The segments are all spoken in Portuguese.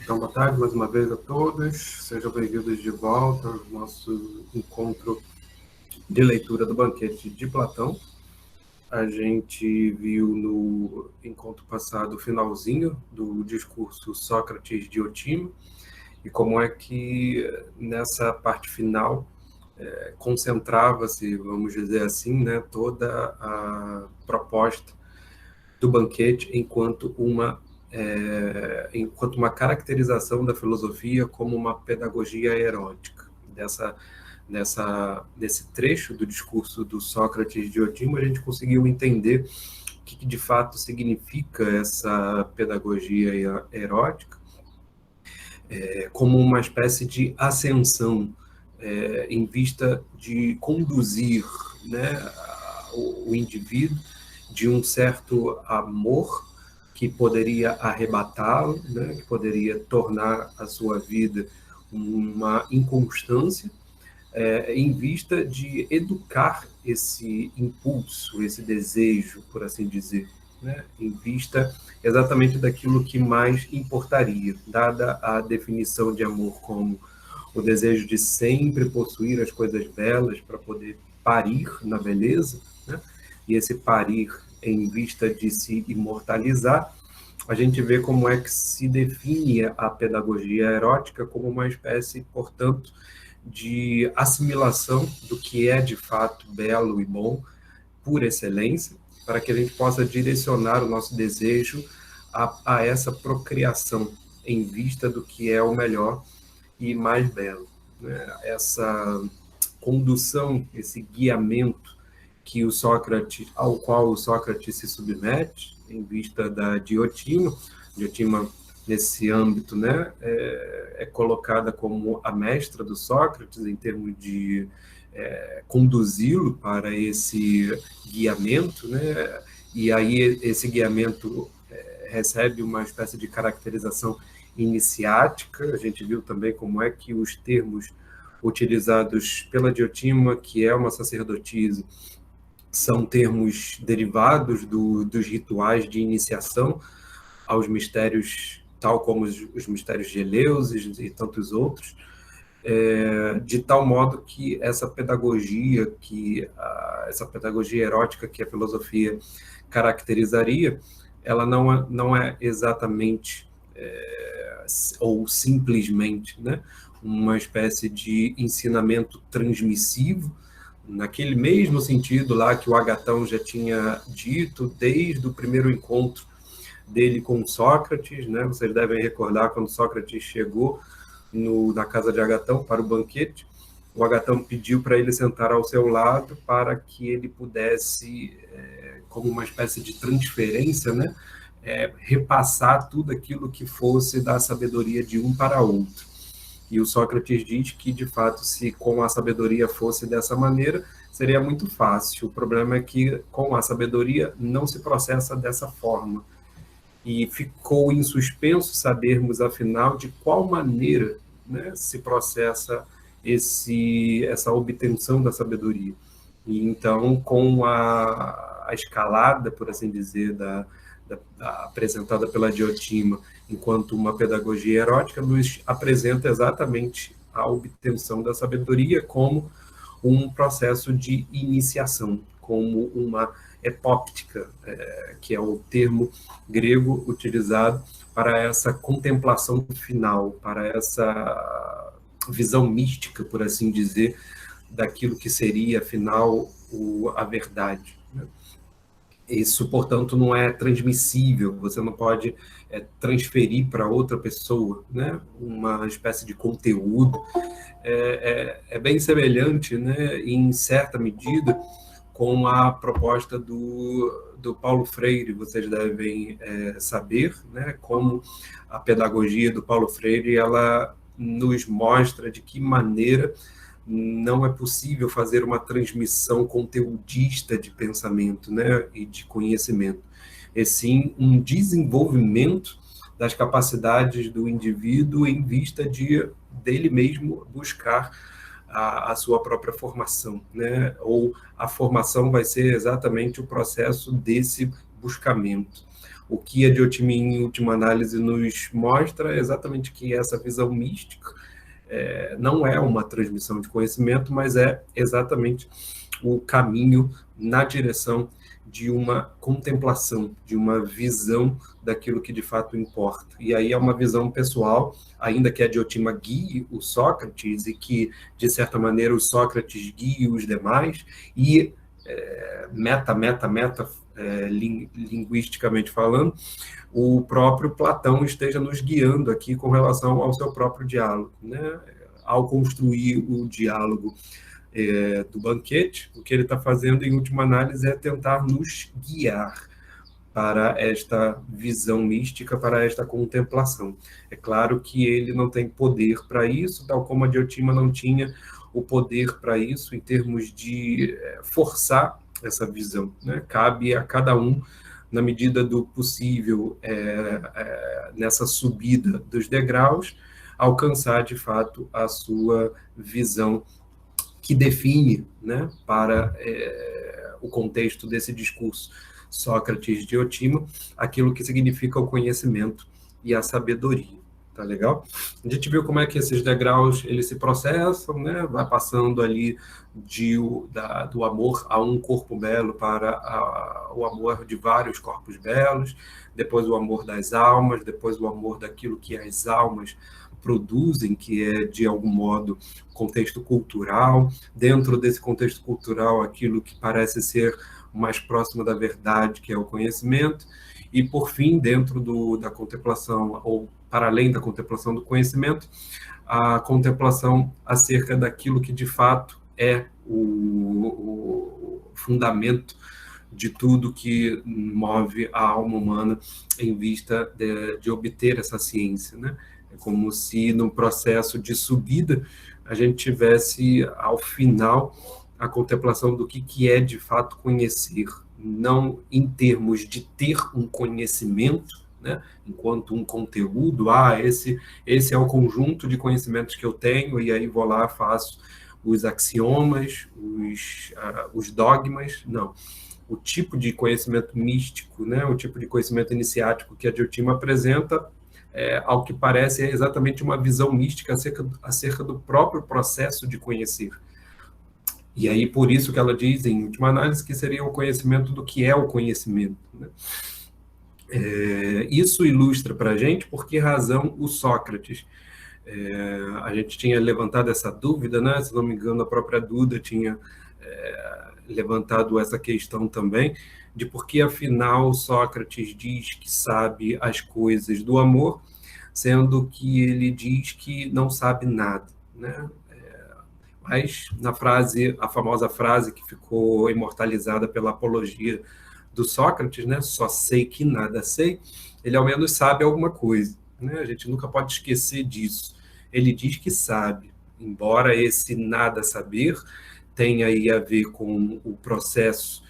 Então, boa tarde mais uma vez a todos. Sejam bem-vindos de volta ao nosso encontro de leitura do Banquete de Platão. A gente viu no encontro passado o finalzinho do discurso Sócrates-Diotima e como é que nessa parte final concentrava-se, vamos dizer assim, né, toda a proposta do banquete enquanto uma caracterização da filosofia como uma pedagogia erótica. Nesse trecho do discurso do Sócrates de Diotima, a gente conseguiu entender o que de fato significa essa pedagogia erótica, como uma espécie de ascensão em vista de conduzir, né, o indivíduo de um certo amor que poderia arrebatá-lo, né, que poderia tornar a sua vida uma inconstância, em vista de educar esse impulso, esse desejo, por assim dizer, né, em vista exatamente daquilo que mais importaria, dada a definição de amor como o desejo de sempre possuir as coisas belas para poder parir na beleza, né? E esse parir em vista de se imortalizar, a gente vê como é que se define a pedagogia erótica como uma espécie, portanto, de assimilação do que é de fato belo e bom, por excelência, para que a gente possa direcionar o nosso desejo a essa procriação em vista do que é o melhor e mais belo, né? Essa condução, esse guiamento ao qual o Sócrates se submete, em vista da Diotima. Diotima, nesse âmbito, né, é colocada como a mestra do Sócrates, em termos de conduzi-lo para esse guiamento, né, e aí esse guiamento recebe uma espécie de caracterização iniciática. A gente viu também como é que os termos utilizados pela Diotima, que é uma sacerdotisa, são termos derivados dos rituais de iniciação aos mistérios, tal como os mistérios de Eleusis e tantos outros, de tal modo que essa pedagogia erótica que a filosofia caracterizaria, ela não é exatamente ou simplesmente, né, uma espécie de ensinamento transmissivo, naquele mesmo sentido lá que o Agatão já tinha dito desde o primeiro encontro dele com Sócrates, né? Vocês devem recordar quando Sócrates chegou na casa de Agatão para o banquete, o Agatão pediu para ele sentar ao seu lado para que ele pudesse, como uma espécie de transferência, né, repassar tudo aquilo que fosse da sabedoria de um para outro. E o Sócrates diz que, de fato, se com a sabedoria fosse dessa maneira, seria muito fácil. O problema é que, com a sabedoria, não se processa dessa forma. E ficou em suspenso sabermos, afinal, de qual maneira, né, se processa essa obtenção da sabedoria. E, então, com a escalada, por assim dizer, apresentada pela Diotima, enquanto uma pedagogia erótica, nos apresenta exatamente a obtenção da sabedoria como um processo de iniciação, como uma epóptica, que é o termo grego utilizado para essa contemplação final, para essa visão mística, por assim dizer, daquilo que seria, afinal, a verdade. Isso, portanto, não é transmissível, você não pode transferir para outra pessoa, né, uma espécie de conteúdo. É bem semelhante, né, em certa medida, com a proposta do Paulo Freire. Vocês devem saber, né, como a pedagogia do Paulo Freire ela nos mostra de que maneira não é possível fazer uma transmissão conteudista de pensamento, né, e de conhecimento. É sim um desenvolvimento das capacidades do indivíduo em vista dele mesmo buscar a sua própria formação, né? Ou a formação vai ser exatamente o processo desse buscamento. O que a Diotimia, em última análise, nos mostra é exatamente que essa visão mística não é uma transmissão de conhecimento, mas é exatamente o caminho na direção de uma contemplação, de uma visão daquilo que de fato importa. E aí é uma visão pessoal, ainda que a Diotima guie o Sócrates e que, de certa maneira, o Sócrates guie os demais, e linguisticamente falando, o próprio Platão esteja nos guiando aqui com relação ao seu próprio diálogo, né? Ao construir o diálogo do banquete, o que ele está fazendo, em última análise, é tentar nos guiar para esta visão mística, para esta contemplação. É claro que ele não tem poder para isso, tal como a Diotima não tinha o poder para isso, em termos de forçar essa visão, né? Cabe a cada um, na medida do possível, nessa subida dos degraus, alcançar, de fato, a sua visão que define, né, para o contexto desse discurso Sócrates-Diotima, aquilo que significa o conhecimento e a sabedoria. Tá legal? A gente viu como é que esses degraus eles se processam, né? Vai passando ali do amor a um corpo belo para o amor de vários corpos belos, depois o amor das almas, depois o amor daquilo que as almas produzem, que é, de algum modo, contexto cultural. Dentro desse contexto cultural, aquilo que parece ser mais próximo da verdade, que é o conhecimento. E, por fim, dentro da contemplação, ou para além da contemplação do conhecimento, a contemplação acerca daquilo que, de fato, é o fundamento de tudo que move a alma humana em vista de obter essa ciência, né? É como se, no processo de subida, a gente tivesse, ao final, a contemplação do que é, de fato, conhecer. Não em termos de ter um conhecimento, né, enquanto um conteúdo, esse é o conjunto de conhecimentos que eu tenho, e aí vou lá, faço os axiomas, os dogmas. Não. O tipo de conhecimento místico, né, o tipo de conhecimento iniciático que a Diotima apresenta, ao que parece, é exatamente uma visão mística acerca do próprio processo de conhecer. E aí, por isso que ela diz, em última análise, que seria o conhecimento do que é o conhecimento, né? Isso ilustra para a gente por que razão o Sócrates. A gente tinha levantado essa dúvida, né? Se não me engano, a própria Duda tinha levantado essa questão também, de por que, afinal, Sócrates diz que sabe as coisas do amor, sendo que ele diz que não sabe nada, né? Mas na frase, a famosa frase que ficou imortalizada pela apologia do Sócrates, né? Só sei que nada sei, ele ao menos sabe alguma coisa, né? A gente nunca pode esquecer disso. Ele diz que sabe, embora esse nada saber tenha aí a ver com o processo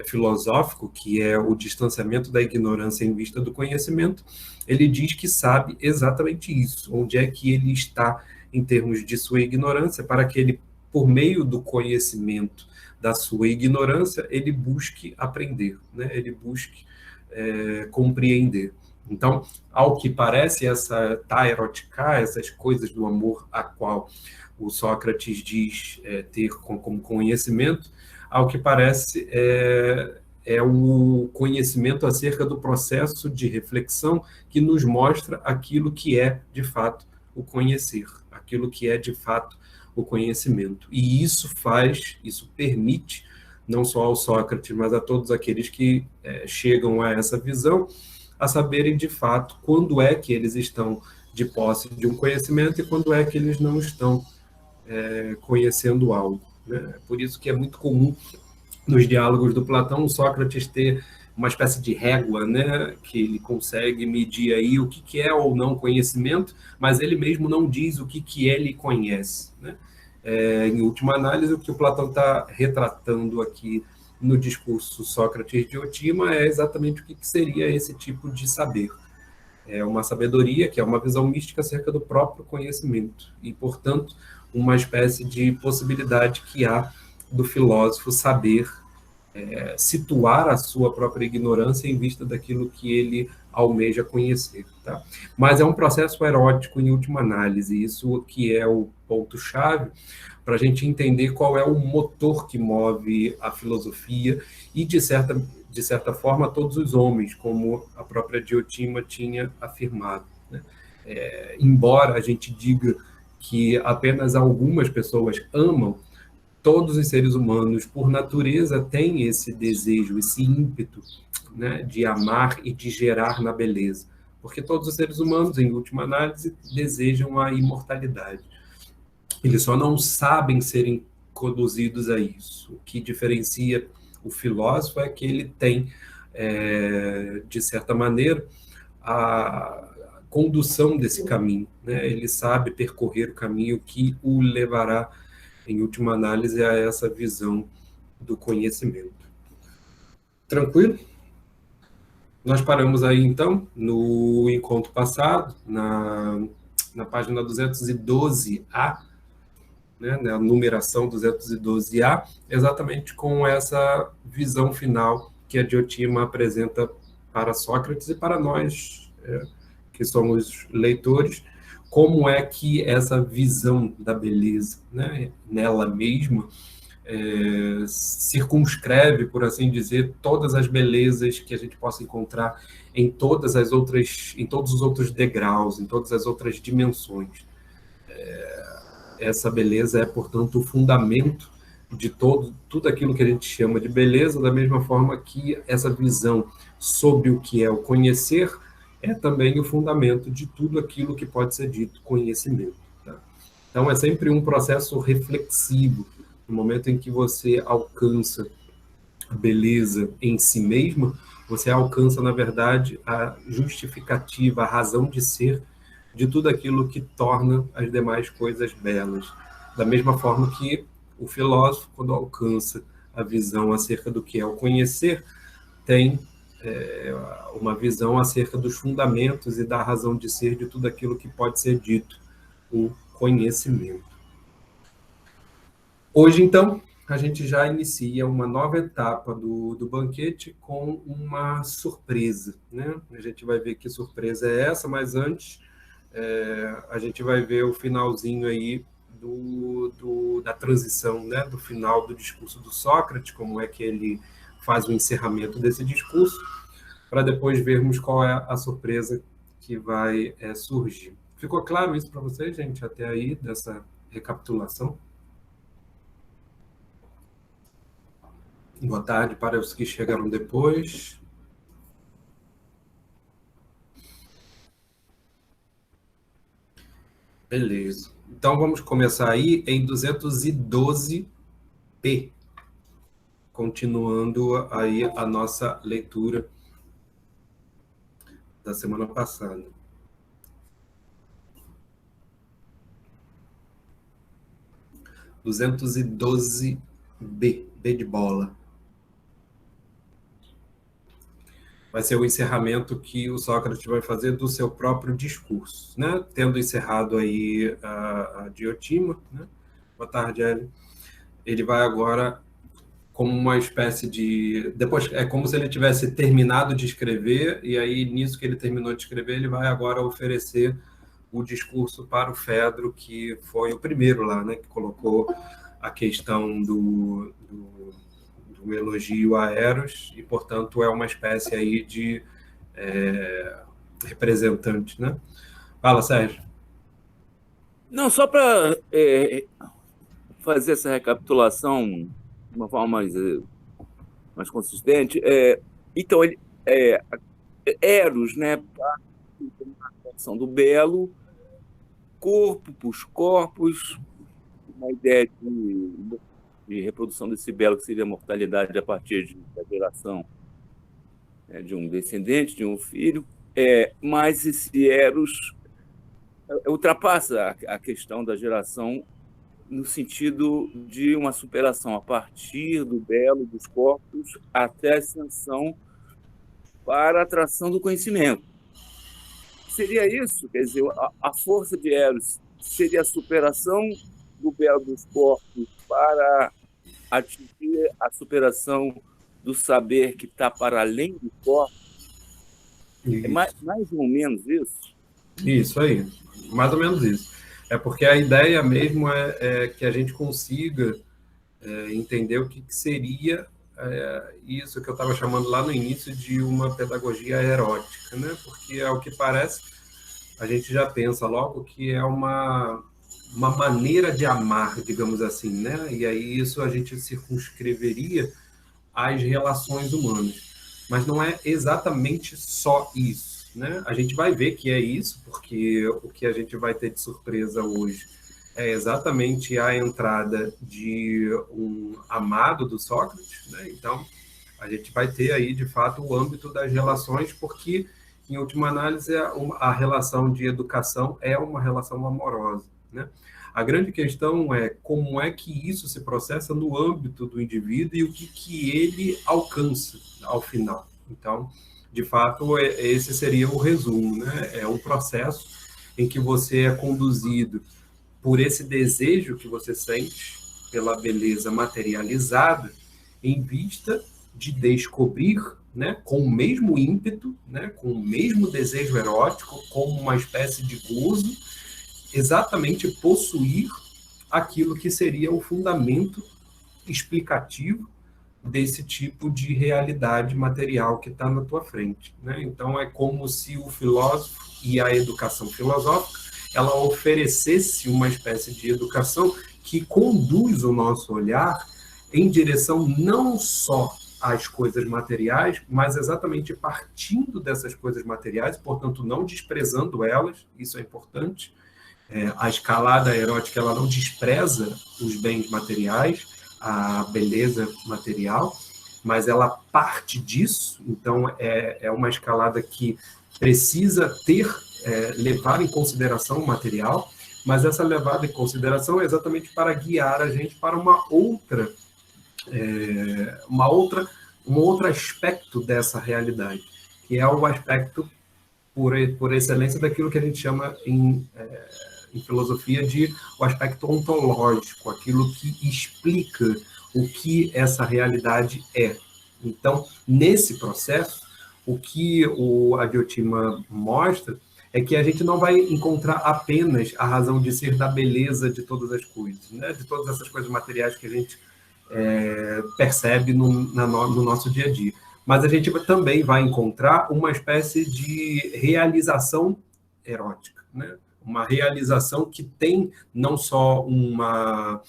filosófico, que é o distanciamento da ignorância em vista do conhecimento. Ele diz que sabe exatamente isso, onde é que ele está em termos de sua ignorância, para que ele, por meio do conhecimento da sua ignorância, ele busque aprender, né? Ele busque compreender. Então, ao que parece, essa taerotica, essas coisas do amor a qual o Sócrates diz ter como conhecimento, ao que parece é o conhecimento acerca do processo de reflexão que nos mostra aquilo que é, de fato, o conhecer, aquilo que é, de fato, o conhecimento. E isso permite, não só ao Sócrates, mas a todos aqueles que chegam a essa visão, a saberem, de fato, quando é que eles estão de posse de um conhecimento e quando é que eles não estão conhecendo algo, né? Por isso que é muito comum, nos diálogos do Platão, o Sócrates ter uma espécie de régua, né, que ele consegue medir aí o que é ou não conhecimento, mas ele mesmo não diz o que ele conhece, né? Em última análise, o que o Platão está retratando aqui no discurso Sócrates de Otima é exatamente o que seria esse tipo de saber. É uma sabedoria que é uma visão mística acerca do próprio conhecimento e, portanto, uma espécie de possibilidade que há do filósofo saber situar a sua própria ignorância em vista daquilo que ele almeja conhecer. Tá? Mas é um processo erótico em última análise, isso que é o ponto-chave para a gente entender qual é o motor que move a filosofia e, de certa forma, todos os homens, como a própria Diotima tinha afirmado. Né? Embora a gente diga que apenas algumas pessoas amam, todos os seres humanos, por natureza, têm esse desejo, esse ímpeto, né, de amar e de gerar na beleza. Porque todos os seres humanos, em última análise, desejam a imortalidade. Eles só não sabem serem conduzidos a isso. O que diferencia o filósofo é que ele tem, de certa maneira, a condução desse caminho. Né? Ele sabe percorrer o caminho que o levará, em última análise, a essa visão do conhecimento. Tranquilo? Nós paramos aí, então, no encontro passado, na página 212A, né, na numeração 212A, exatamente com essa visão final que a Diotima apresenta para Sócrates e para nós, que somos leitores, como é que essa visão da beleza, né, nela mesma, circunscreve, por assim dizer, todas as belezas que a gente possa encontrar em todas as outras, em todos os outros degraus, em todas as outras dimensões. Essa beleza é, portanto, o fundamento de tudo aquilo que a gente chama de beleza, da mesma forma que essa visão sobre o que é o conhecer é também o fundamento de tudo aquilo que pode ser dito conhecimento. Tá? Então, é sempre um processo reflexivo. No momento em que você alcança a beleza em si mesma, você alcança, na verdade, a justificativa, a razão de ser de tudo aquilo que torna as demais coisas belas. Da mesma forma que o filósofo, quando alcança a visão acerca do que é o conhecer, tem uma visão acerca dos fundamentos e da razão de ser de tudo aquilo que pode ser dito, o conhecimento. Hoje, então, a gente já inicia uma nova etapa do banquete com uma surpresa. Né? A gente vai ver que surpresa é essa, mas antes a gente vai ver o finalzinho aí da transição, né? Do final do discurso do Sócrates, como é que ele faz o encerramento desse discurso, para depois vermos qual é a surpresa que vai surgir. Ficou claro isso para vocês, gente, até aí, dessa recapitulação? Boa tarde para os que chegaram depois. Beleza. Então vamos começar aí em 212p, continuando aí a nossa leitura da semana passada. 212b, B de bola. Vai ser o encerramento que o Sócrates vai fazer do seu próprio discurso, né? Tendo encerrado aí a Diotima, né? Boa tarde, Hélio. Ele vai agora como uma espécie de... Depois, é como se ele tivesse terminado de escrever, e aí, nisso que ele terminou de escrever, ele vai agora oferecer o discurso para o Fedro, que foi o primeiro lá, né? Que colocou a questão do elogio a Eros, e, portanto, é uma espécie aí de representante, né? Fala, Sérgio. Não, só para fazer essa recapitulação de uma forma mais consistente. Então, Eros, né, a questão do belo, corpo para os corpos, uma ideia de reprodução desse belo, que seria a mortalidade a partir da geração de um descendente, de um filho. Mas esse Eros ultrapassa a questão da geração no sentido de uma superação a partir do belo dos corpos até a ascensão para a atração do conhecimento. Seria isso? Quer dizer, a força de Eros seria a superação do belo dos corpos para atingir a superação do saber que está para além do corpo? É mais ou menos isso? Isso aí, mais ou menos isso. É porque a ideia mesmo é que a gente consiga entender o que seria isso que eu estava chamando lá no início de uma pedagogia erótica, né? Porque, ao que parece, a gente já pensa logo que é uma maneira de amar, digamos assim, né? E aí isso a gente circunscreveria às relações humanas. Mas não é exatamente só isso, né? A gente vai ver que é isso, porque o que a gente vai ter de surpresa hoje é exatamente a entrada de um amado do Sócrates, né? Então, a gente vai ter aí, de fato, o âmbito das relações, porque, em última análise, a relação de educação é uma relação amorosa, né? A grande questão é como é que isso se processa no âmbito do indivíduo e o que ele alcança ao final. Então, de fato, esse seria o resumo, né? É um processo em que você é conduzido por esse desejo que você sente pela beleza materializada, em vista de descobrir, né, com o mesmo ímpeto, né, com o mesmo desejo erótico, como uma espécie de gozo, exatamente possuir aquilo que seria o fundamento explicativo desse tipo de realidade material que está na tua frente, né? Então, é como se o filósofo e a educação filosófica ela oferecesse uma espécie de educação que conduz o nosso olhar em direção não só às coisas materiais, mas exatamente partindo dessas coisas materiais, portanto, não desprezando elas, isso é importante. A escalada erótica ela não despreza os bens materiais, a beleza material, mas ela parte disso, então é uma escalada que precisa levar em consideração o material, mas essa levada em consideração é exatamente para guiar a gente para um outro aspecto dessa realidade, que é o aspecto por excelência daquilo que a gente chama em filosofia de o aspecto ontológico, aquilo que explica o que essa realidade é. Então, nesse processo, o que a Diotima mostra é que a gente não vai encontrar apenas a razão de ser da beleza de todas as coisas, né? De todas essas coisas materiais que a gente percebe no nosso dia a dia. Mas a gente também vai encontrar uma espécie de realização erótica, né? Uma realização que tem não só uma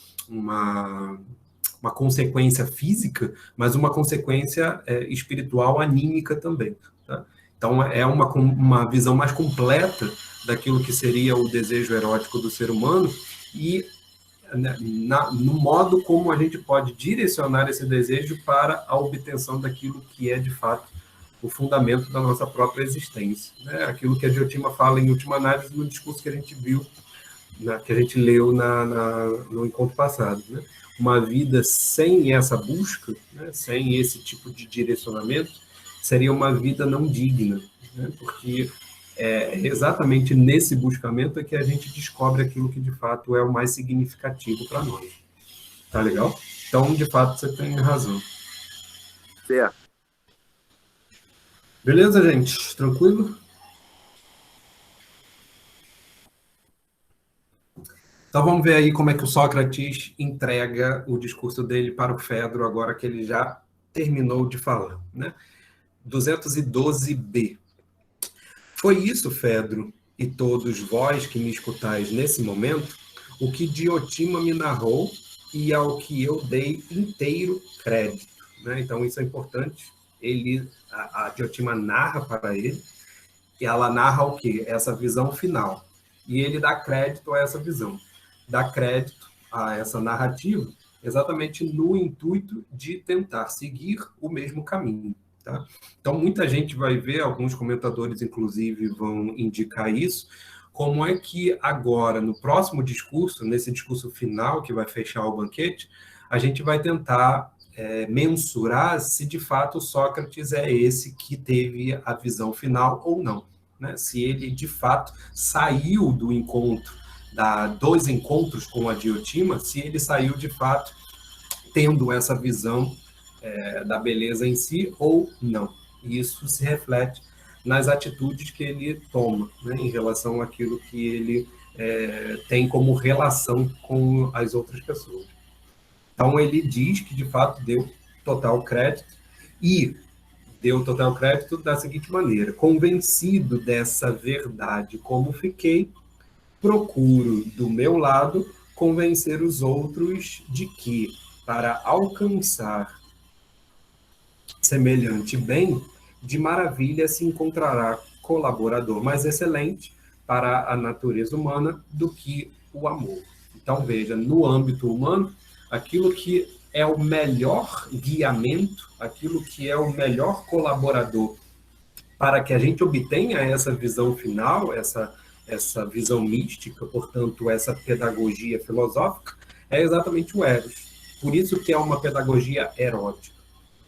consequência física, mas uma consequência espiritual, anímica também. Tá? Então, é uma visão mais completa daquilo que seria o desejo erótico do ser humano e no modo como a gente pode direcionar esse desejo para a obtenção daquilo que é, de fato, o fundamento da nossa própria existência. Né? Aquilo que a Diotima fala, em última análise, no discurso que a gente viu, que a gente leu no encontro passado. Né? Uma vida sem essa busca, né? Sem esse tipo de direcionamento, seria uma vida não digna, né? Porque é exatamente nesse buscamento é que a gente descobre aquilo que, de fato, é o mais significativo para nós. Tá legal? Então, de fato, você tem razão. Certo. Beleza, gente? Tranquilo? Então, vamos ver aí como é que o Sócrates entrega o discurso dele para o Fedro, agora que ele já terminou de falar. Né? 212b. Foi isso, Fedro, e todos vós que me escutais nesse momento, o que Diotima me narrou e ao que eu dei inteiro crédito. Né? Então, isso é importante. A Diotima narra para ele, e ela narra o quê? Essa visão final. E ele dá crédito a essa visão. Dá crédito a essa narrativa exatamente no intuito de tentar seguir o mesmo caminho. Tá? Então, muita gente vai ver, alguns comentadores, inclusive, vão indicar isso, como é que agora, no próximo discurso, nesse discurso final que vai fechar o banquete, a gente vai tentar mensurar se de fato Sócrates é esse que teve a visão final ou não, né? Se ele de fato saiu do encontro, dos encontros com a Diotima, se ele saiu de fato tendo essa visão da beleza em si ou não. E isso se reflete nas atitudes que ele toma, né, em relação àquilo que ele tem como relação com as outras pessoas. Então, ele diz que, de fato, deu total crédito, e deu total crédito da seguinte maneira: convencido dessa verdade como fiquei, procuro, do meu lado, convencer os outros de que, para alcançar semelhante bem, de maravilha se encontrará colaborador mais excelente para a natureza humana do que o amor. Então, veja, no âmbito humano, aquilo que é o melhor guiamento, aquilo que é o melhor colaborador para que a gente obtenha essa visão final, essa visão mística, portanto, essa pedagogia filosófica, é exatamente o Eros. Por isso que é uma pedagogia erótica,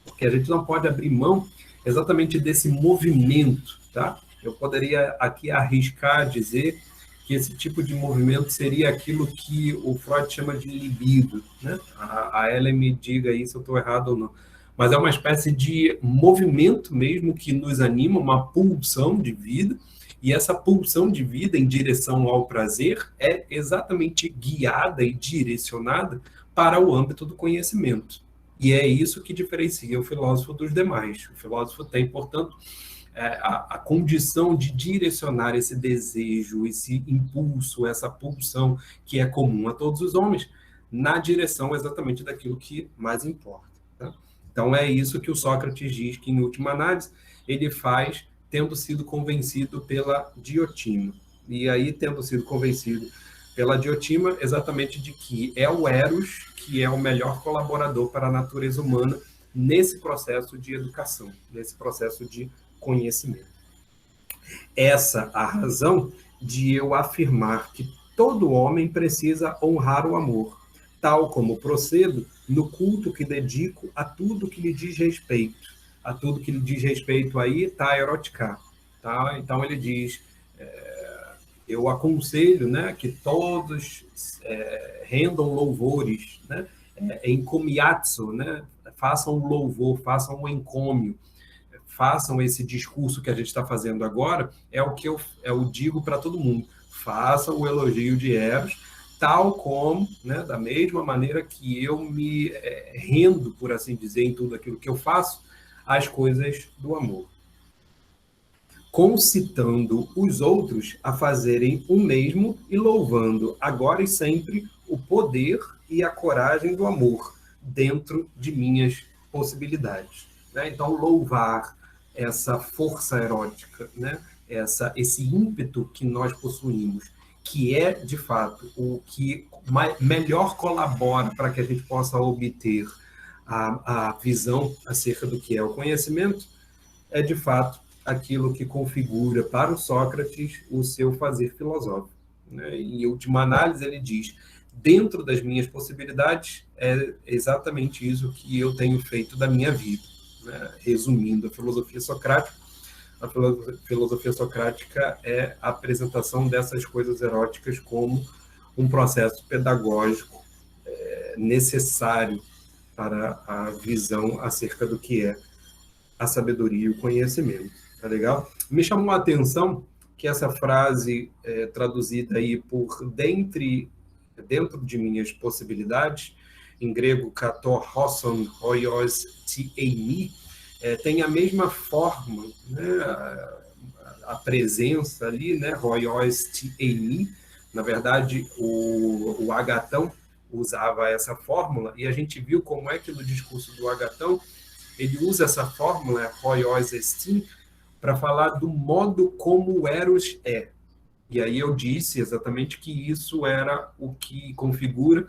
porque a gente não pode abrir mão exatamente desse movimento, tá? Eu poderia aqui arriscar dizer que esse tipo de movimento seria aquilo que o Freud chama de libido, né? A Ellen me diga aí se eu estou errado ou não. Mas é uma espécie de movimento mesmo que nos anima, uma pulsão de vida, e essa pulsão de vida em direção ao prazer é exatamente guiada e direcionada para o âmbito do conhecimento. E é isso que diferencia o filósofo dos demais. O filósofo tem, portanto, a condição de direcionar esse desejo, esse impulso, essa pulsão que é comum a todos os homens, na direção exatamente daquilo que mais importa. Tá? Então, é isso que o Sócrates diz que, em última análise, ele faz tendo sido convencido pela Diotima. E aí, tendo sido convencido pela Diotima, exatamente de que é o Eros que é o melhor colaborador para a natureza humana nesse processo de educação, nesse processo de conhecimento. Essa a razão de eu afirmar que todo homem precisa honrar o amor, tal como procedo no culto que dedico a tudo que lhe diz respeito. A tudo que lhe diz respeito aí está eroticar. Tá? Então ele diz, eu aconselho, né, que todos rendam louvores, né, encomiatso, né, façam louvor, façam um encômio, façam esse discurso que a gente está fazendo agora, é o que eu digo para todo mundo. Façam o elogio de Eros, tal como, né, da mesma maneira que eu me rendo, por assim dizer, em tudo aquilo que eu faço, às coisas do amor. Concitando os outros a fazerem o mesmo e louvando agora e sempre o poder e a coragem do amor dentro de minhas possibilidades. Né? Então, louvar essa força erótica, né? Esse ímpeto que nós possuímos, que é, de fato, o que melhor colabora para que a gente possa obter a visão acerca do que é o conhecimento, é, de fato, aquilo que configura para o Sócrates o seu fazer filosófico. Né? Em última análise, ele diz, dentro das minhas possibilidades, é exatamente isso que eu tenho feito da minha vida. Né? Resumindo, a filosofia socrática é a apresentação dessas coisas eróticas como um processo pedagógico necessário para a visão acerca do que é a sabedoria e o conhecimento. Tá legal? Me chamou a atenção que essa frase traduzida aí por dentro de minhas possibilidades, em grego, kator hoson hoios ti eimi, tem a mesma forma, né? A presença ali, né? Hoios ti eimi. Na verdade, o Agatão usava essa fórmula, e a gente viu como é que no discurso do Agatão ele usa essa fórmula, hoios estin, para falar do modo como o Eros é. E aí eu disse exatamente que isso era o que configura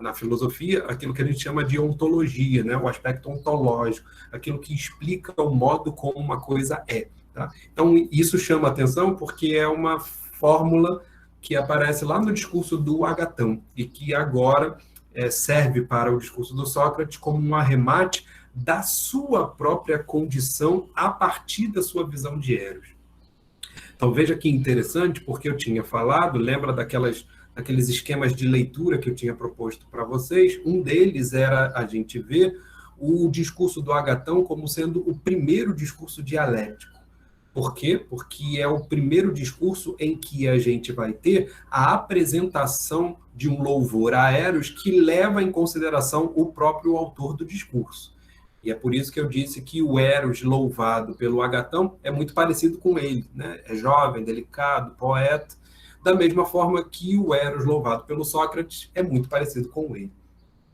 na filosofia aquilo que a gente chama de ontologia, né? O aspecto ontológico, aquilo que explica o modo como uma coisa é. Tá? Então, isso chama atenção porque é uma fórmula que aparece lá no discurso do Agatão e que agora serve para o discurso do Sócrates como um arremate da sua própria condição a partir da sua visão de Eros. Então, veja que interessante, porque eu tinha falado, lembra daqueles esquemas de leitura que eu tinha proposto para vocês? Um deles era a gente ver o discurso do Agatão como sendo o primeiro discurso dialético. Por quê? Porque é o primeiro discurso em que a gente vai ter a apresentação de um louvor a Eros que leva em consideração o próprio autor do discurso. E é por isso que eu disse que o Eros louvado pelo Agatão é muito parecido com ele, né? É jovem, delicado, poeta, da mesma forma que o Eros louvado pelo Sócrates é muito parecido com ele.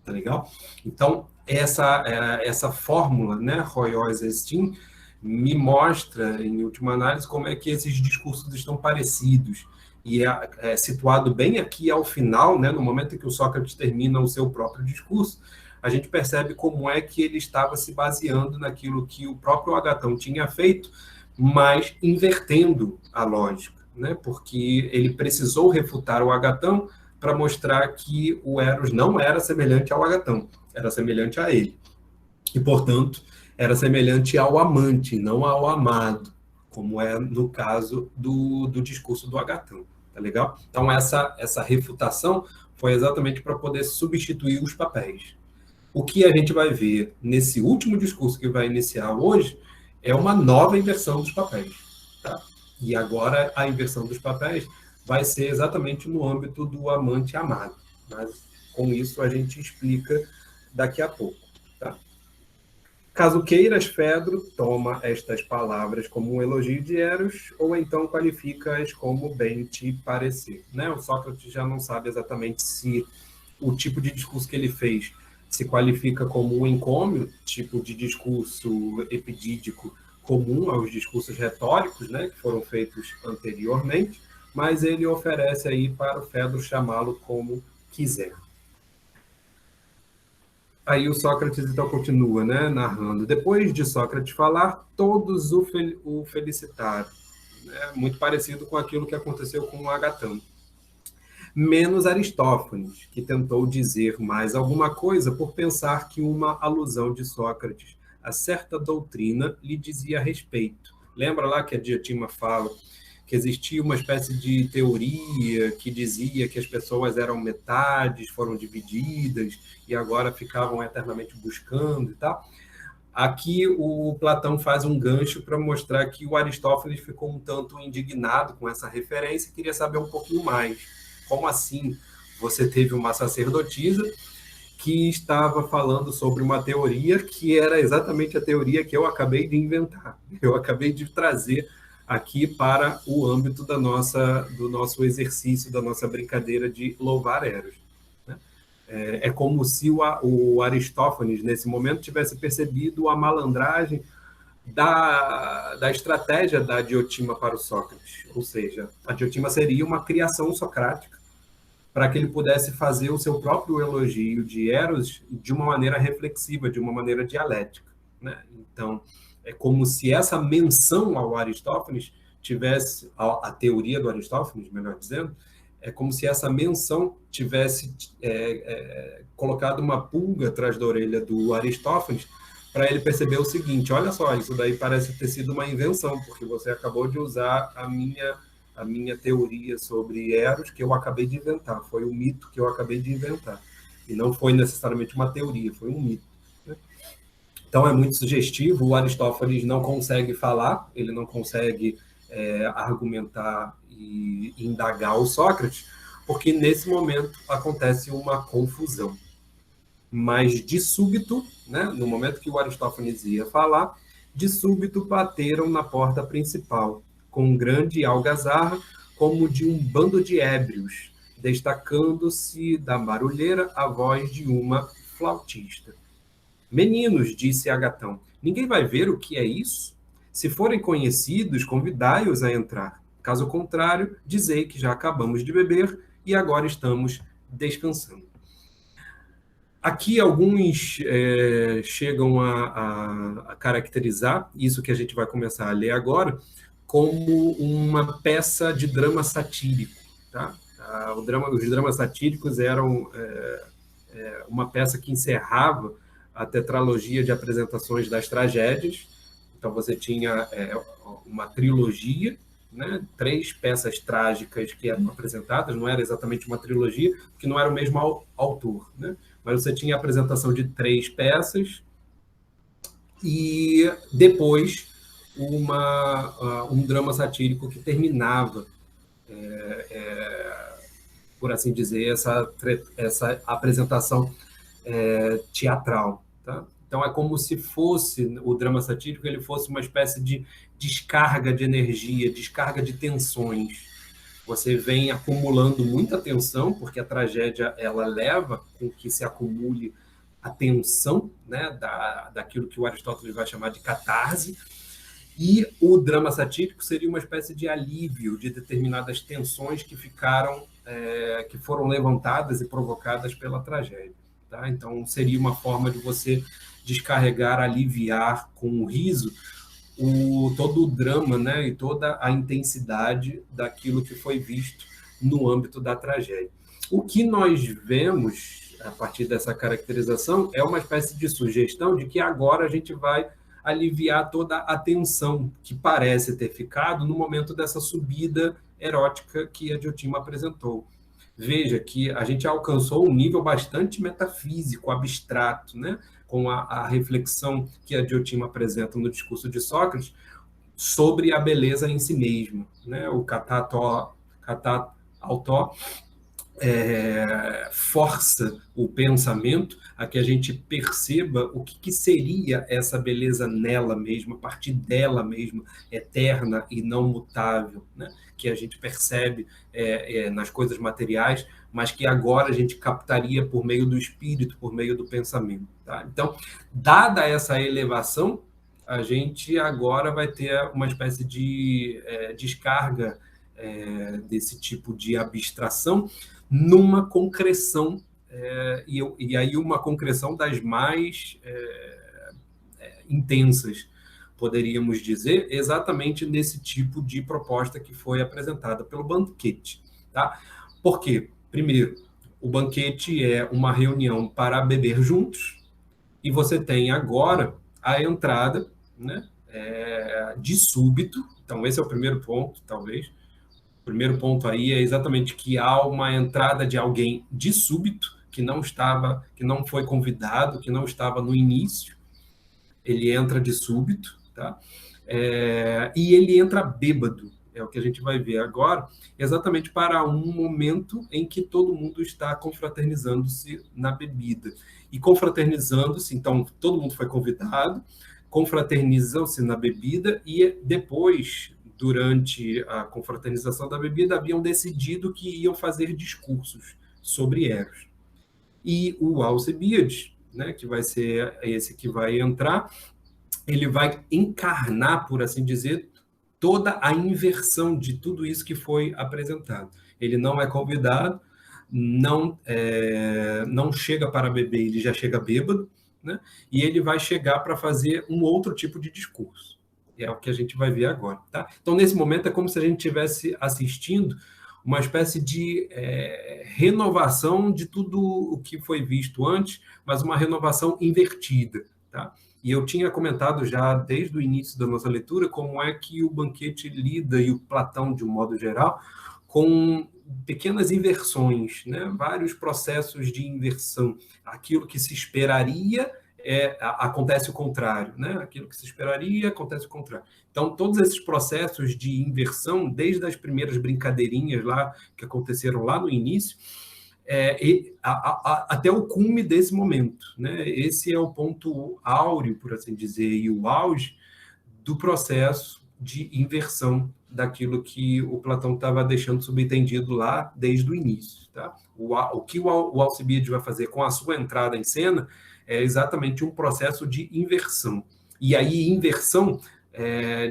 Tá legal? Então, essa fórmula, né, Royos Estin, me mostra, em última análise, como é que esses discursos estão parecidos. E é situado bem aqui ao final, né, no momento em que o Sócrates termina o seu próprio discurso, a gente percebe como é que ele estava se baseando naquilo que o próprio Agatão tinha feito, mas invertendo a lógica, né, porque ele precisou refutar o Agatão para mostrar que o Eros não era semelhante ao Agatão, era semelhante a ele. E, portanto, era semelhante ao amante, não ao amado, como é no caso do discurso do Agatão. Tá legal? Então, essa refutação foi exatamente para poder substituir os papéis. O que a gente vai ver nesse último discurso que vai iniciar hoje é uma nova inversão dos papéis. Tá? E agora a inversão dos papéis vai ser exatamente no âmbito do amante amado. Mas com isso a gente explica daqui a pouco. Tá? Caso queiras, Fedro, toma estas palavras como um elogio de Eros, ou então qualifica-as como bem te parecer. Né? O Sócrates já não sabe exatamente se o tipo de discurso que ele fez se qualifica como um encômio, tipo de discurso epidídico comum aos discursos retóricos, né, que foram feitos anteriormente, mas ele oferece aí para o Fedro chamá-lo como quiser. Aí o Sócrates então continua, né, narrando. Depois de Sócrates falar, todos o felicitaram. É muito parecido com aquilo que aconteceu com o Agatão. Menos Aristófanes, que tentou dizer mais alguma coisa por pensar que uma alusão de Sócrates a certa doutrina lhe dizia respeito. Lembra lá que a Diotima fala que existia uma espécie de teoria que dizia que as pessoas eram metades, foram divididas e agora ficavam eternamente buscando e tal? Aqui o Platão faz um gancho para mostrar que o Aristófanes ficou um tanto indignado com essa referência e queria saber um pouquinho mais. Como assim você teve uma sacerdotisa que estava falando sobre uma teoria que era exatamente a teoria que eu acabei de inventar? Eu acabei de trazer aqui para o âmbito do nosso exercício, da nossa brincadeira de louvar Eros. É como se o Aristófanes, nesse momento, tivesse percebido a malandragem da estratégia da Diotima para o Sócrates. Ou seja, a Diotima seria uma criação socrática para que ele pudesse fazer o seu próprio elogio de Eros de uma maneira reflexiva, de uma maneira dialética. Né? Então, é como se essa menção ao Aristófanes tivesse, a teoria do Aristófanes, melhor dizendo, é como se essa menção tivesse colocado uma pulga atrás da orelha do Aristófanes para ele perceber o seguinte: olha só, isso daí parece ter sido uma invenção, porque você acabou de usar a minha teoria sobre Eros, que eu acabei de inventar, foi um mito que eu acabei de inventar, e não foi necessariamente uma teoria, foi um mito. Né? Então é muito sugestivo, o Aristófanes não consegue falar, ele não consegue argumentar e indagar o Sócrates, porque nesse momento acontece uma confusão. Mas de súbito, né, no momento que o Aristófanes ia falar, de súbito bateram na porta principal, com grande algazarra, como de um bando de ébrios, destacando-se da barulheira a voz de uma flautista. Meninos, disse Agatão, ninguém vai ver o que é isso? Se forem conhecidos, convidai-os a entrar. Caso contrário, dizei que já acabamos de beber e agora estamos descansando. Aqui alguns chegam a caracterizar isso que a gente vai começar a ler agora como uma peça de drama satírico. Tá? Os dramas satíricos eram uma peça que encerrava a tetralogia de apresentações das tragédias. Então você tinha uma trilogia, né? 3 peças trágicas que eram apresentadas, não era exatamente uma trilogia, porque não era o mesmo autor, né? Mas você tinha a apresentação de 3 peças e depois um drama satírico que terminava, por assim dizer, essa apresentação teatral. Tá? Então é como se fosse o drama satírico, ele fosse uma espécie de descarga de energia, descarga de tensões. Você vem acumulando muita tensão, porque a tragédia ela leva com que se acumule a tensão, né, daquilo que o Aristóteles vai chamar de catarse, e o drama satírico seria uma espécie de alívio de determinadas tensões que que foram levantadas e provocadas pela tragédia. Tá? Então seria uma forma de você descarregar, aliviar com o riso todo o drama, né, e toda a intensidade daquilo que foi visto no âmbito da tragédia. O que nós vemos a partir dessa caracterização é uma espécie de sugestão de que agora a gente vai aliviar toda a tensão que parece ter ficado no momento dessa subida erótica que a Diotima apresentou. Veja que a gente alcançou um nível bastante metafísico, abstrato, né? Com a reflexão que a Diotima apresenta no discurso de Sócrates sobre a beleza em si mesma. Né? O katato auto força o pensamento a que a gente perceba o que seria essa beleza nela mesma, a partir dela mesma, eterna e não mutável, né? Que a gente percebe nas coisas materiais, mas que agora a gente captaria por meio do espírito, por meio do pensamento. Tá? Então, dada essa elevação, a gente agora vai ter uma espécie de descarga desse tipo de abstração numa concreção, e aí uma concreção das mais intensas, poderíamos dizer, exatamente nesse tipo de proposta que foi apresentada pelo banquete. Tá? Por quê? Primeiro, o banquete é uma reunião para beber juntos, e você tem agora a entrada, né, de súbito. Então, esse é o primeiro ponto, talvez. O primeiro ponto aí é exatamente que há uma entrada de alguém de súbito, que não foi convidado, que não estava no início. Ele entra de súbito, tá? E ele entra bêbado, é o que a gente vai ver agora, exatamente para um momento em que todo mundo está confraternizando-se na bebida. E confraternizando-se, então todo mundo foi convidado, confraternizam-se na bebida e depois, durante a confraternização da bebida, haviam decidido que iam fazer discursos sobre Eros. E o Alcebiades, né, que vai ser esse que vai entrar, ele vai encarnar, por assim dizer, toda a inversão de tudo isso que foi apresentado. Ele não é convidado, não chega para beber, ele já chega bêbado, né? E ele vai chegar para fazer um outro tipo de discurso. É o que a gente vai ver agora. Tá? Então, nesse momento, é como se a gente estivesse assistindo uma espécie de renovação de tudo o que foi visto antes, mas uma renovação invertida. Tá? E eu tinha comentado já desde o início da nossa leitura como é que o banquete lida, e o Platão, de um modo geral, com pequenas inversões, né? Vários processos de inversão. Aquilo que se esperaria acontece o contrário, né? Aquilo que se esperaria acontece o contrário. Então, todos esses processos de inversão, desde as primeiras brincadeirinhas lá que aconteceram lá no início, até o cume desse momento, né? Esse é o ponto áureo, por assim dizer, e o auge do processo de inversão daquilo que o Platão estava deixando subentendido lá desde o início. Tá? O que o Alcibiades vai fazer com a sua entrada em cena é exatamente um processo de inversão. E aí, inversão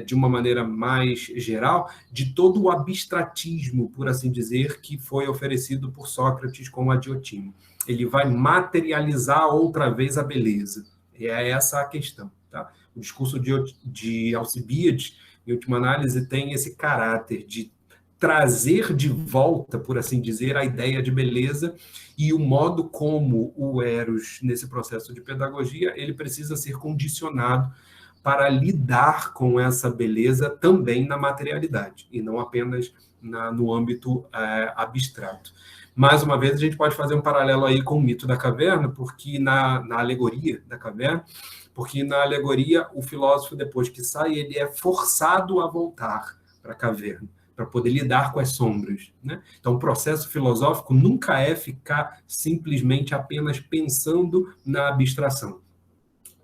de uma maneira mais geral, de todo o abstratismo, por assim dizer, que foi oferecido por Sócrates com a Diotima. Ele vai materializar outra vez a beleza. E é essa a questão. Tá? O discurso de Alcibíades, em última análise, tem esse caráter de trazer de volta, por assim dizer, a ideia de beleza e o modo como o Eros, nesse processo de pedagogia, ele precisa ser condicionado para lidar com essa beleza também na materialidade, e não apenas no âmbito abstrato. Mais uma vez, a gente pode fazer um paralelo aí com o mito da caverna, porque na alegoria da caverna, porque na alegoria o filósofo, depois que sai, ele é forçado a voltar para a caverna, para poder lidar com as sombras. Né? Então, o processo filosófico nunca é ficar simplesmente apenas pensando na abstração.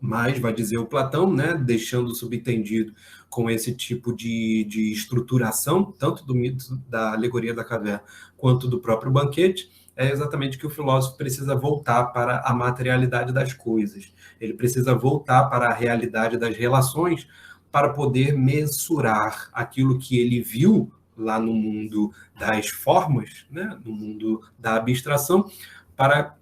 Mas, vai dizer o Platão, né, deixando subentendido com esse tipo de estruturação, tanto do mito da alegoria da caverna quanto do próprio banquete, é exatamente que o filósofo precisa voltar para a materialidade das coisas. Ele precisa voltar para a realidade das relações para poder mensurar aquilo que ele viu lá no mundo das formas, né, no mundo da abstração, para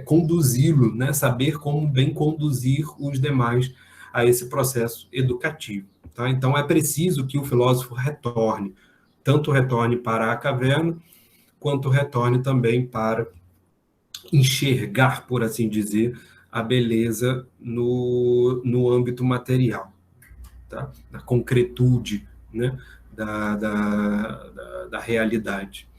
conduzi-lo, né, saber como bem conduzir os demais a esse processo educativo. Tá? Então, é preciso que o filósofo retorne, tanto retorne para a caverna, quanto retorne também para enxergar, por assim dizer, a beleza no âmbito material, tá? Na concretude, né, da realidade.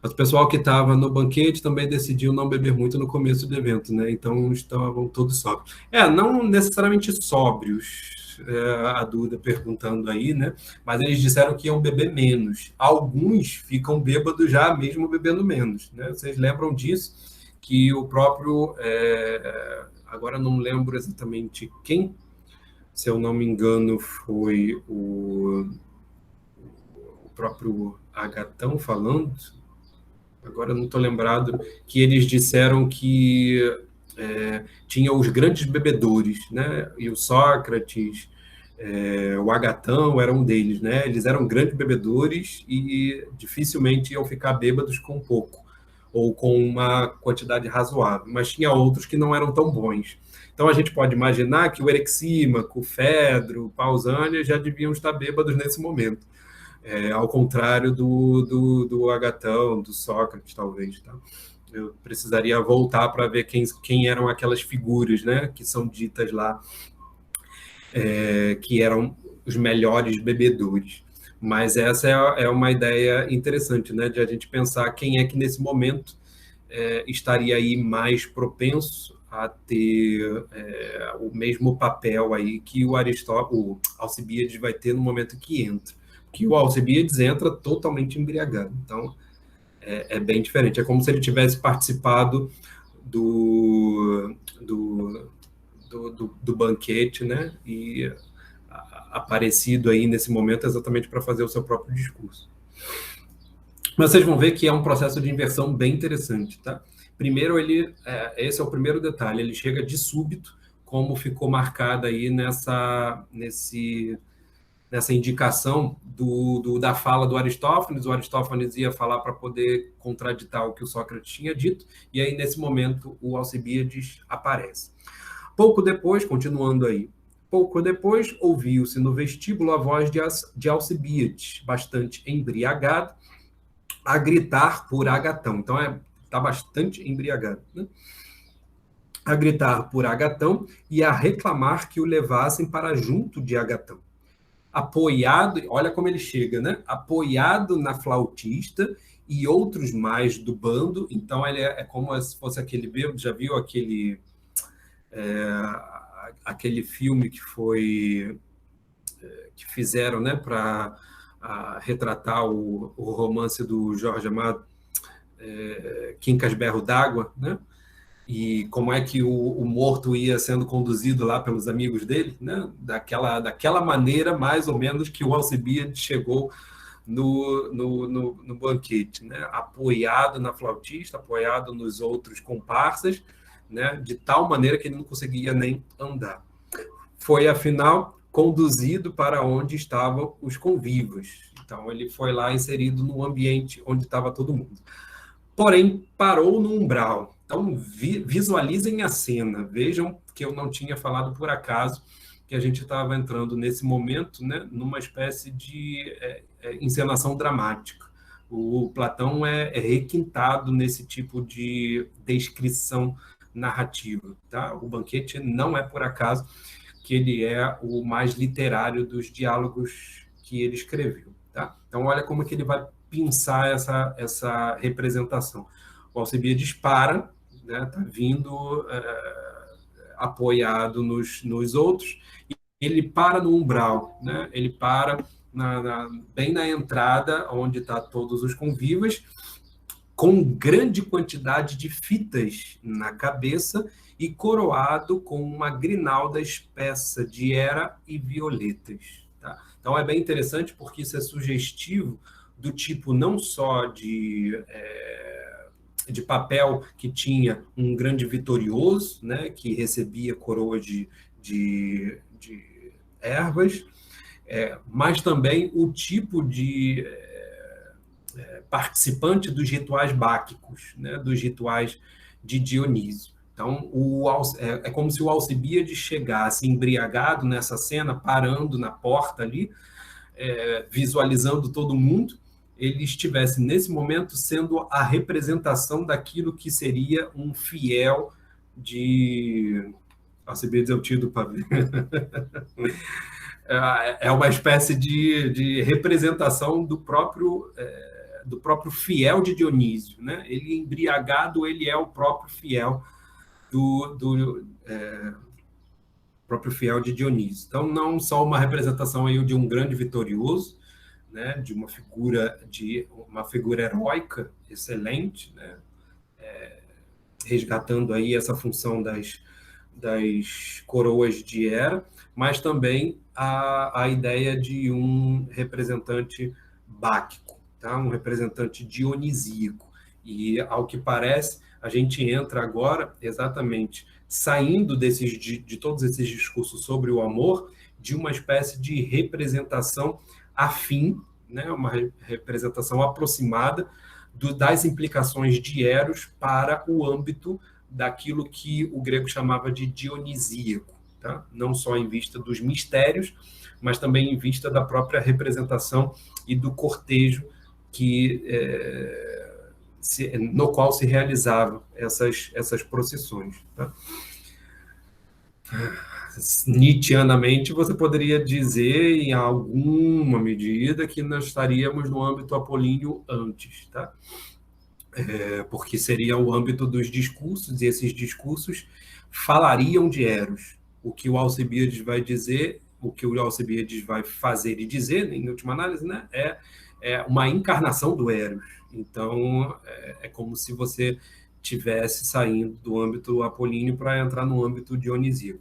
Mas o pessoal que estava no banquete também decidiu não beber muito no começo do evento, né? Então estavam todos sóbrios. Não necessariamente sóbrios, a Duda perguntando aí, né? Mas eles disseram que iam beber menos. Alguns ficam bêbados já mesmo bebendo menos, né? Vocês lembram disso? Que o próprio... agora não lembro exatamente quem, se eu não me engano, foi o próprio Agatão falando... agora não estou lembrado, que eles disseram que tinha os grandes bebedores, né? E o Sócrates, o Agatão era um deles, né? Eles eram grandes bebedores e dificilmente iam ficar bêbados com pouco, ou com uma quantidade razoável, mas tinha outros que não eram tão bons. Então a gente pode imaginar que o Erexímaco, o Fedro, o Pausânia já deviam estar bêbados nesse momento. Ao contrário do Agatão, do Sócrates, talvez. Tá? Eu precisaria voltar para ver quem eram aquelas figuras, né, que são ditas lá, que eram os melhores bebedores. Mas essa é uma ideia interessante, né, de a gente pensar quem é que nesse momento estaria aí mais propenso a ter o mesmo papel aí que o Alcibíades vai ter no momento que entra. Que o Alcibíades entra totalmente embriagado. Então, é bem diferente. É como se ele tivesse participado do banquete, né? E aparecido aí nesse momento exatamente para fazer o seu próprio discurso. Mas vocês vão ver que é um processo de inversão bem interessante, tá? Primeiro, esse é o primeiro detalhe, ele chega de súbito, como ficou marcado aí nessa indicação da fala do Aristófanes. O Aristófanes ia falar para poder contraditar o que o Sócrates tinha dito, e aí, nesse momento, o Alcibíades aparece. Pouco depois, continuando aí, pouco depois, ouviu-se no vestíbulo a voz de Alcibíades, bastante embriagado, a gritar por Agatão. Então, está bastante embriagado, né? A gritar por Agatão e a reclamar que o levassem para junto de Agatão. Apoiado, olha como ele chega, né? Apoiado na flautista e outros mais do bando. Então, ele é como se fosse aquele bêbado. Já viu aquele filme que fizeram, né, para retratar o romance do Jorge Amado, Quincas Berro d'Água, né? E como é que o morto ia sendo conduzido lá pelos amigos dele, né? Daquela maneira, mais ou menos, que o Alcibíades chegou no banquete, né? Apoiado na flautista, apoiado nos outros comparsas, né? De tal maneira que ele não conseguia nem andar. Foi, afinal, conduzido para onde estavam os convivas. Então, ele foi lá inserido no ambiente onde estava todo mundo. Porém, parou no umbral. Então, visualizem a cena. Vejam que eu não tinha falado por acaso que a gente estava entrando nesse momento, né, numa espécie de encenação dramática. O Platão é requintado nesse tipo de descrição narrativa. Tá? O Banquete não é por acaso que ele é o mais literário dos diálogos que ele escreveu. Tá? Então, olha como que ele vai pensar essa representação. O Alcibiades para, né, tá vindo apoiado nos outros, e ele para no umbral, né? Ele para bem na entrada, onde está todos os convivas, com grande quantidade de fitas na cabeça e coroado com uma grinalda espessa de era e violetas. Tá? Então é bem interessante porque isso é sugestivo do tipo não só de papel que tinha um grande vitorioso, né, que recebia coroa de ervas, mas também o tipo de participante dos rituais báquicos, né, dos rituais de Dionísio. Então, é como se o Alcibiades chegasse embriagado nessa cena, parando na porta ali, visualizando todo mundo, ele estivesse, nesse momento, sendo a representação daquilo que seria um fiel de... Alcibiades é o tio do pavê. É uma espécie de representação do próprio fiel de Dionísio, né? Ele embriagado, ele é o próprio fiel próprio fiel de Dionísio. Então, não só uma representação aí de um grande vitorioso, né? De uma figura heróica excelente, né? Resgatando aí essa função das coroas de Hera, mas também a ideia de um representante báquico, tá? Um representante dionisíaco. E, ao que parece, a gente entra agora exatamente saindo de todos esses discursos sobre o amor, de uma espécie de representação afim, né? Uma representação aproximada das implicações de Eros para o âmbito daquilo que o grego chamava de dionisíaco, tá? Não só em vista dos mistérios, mas também em vista da própria representação e do cortejo no qual se realizavam essas procissões. Tá? Nietzscheanamente, você poderia dizer, em alguma medida, que nós estaríamos no âmbito apolíneo antes, tá? Porque seria o âmbito dos discursos, e esses discursos falariam de Eros. O que o Alcibiades vai dizer, o que o Alcibiades vai fazer e dizer, em última análise, né, é uma encarnação do Eros. Então, é como se você tivesse saindo do âmbito apolíneo para entrar no âmbito dionisíaco.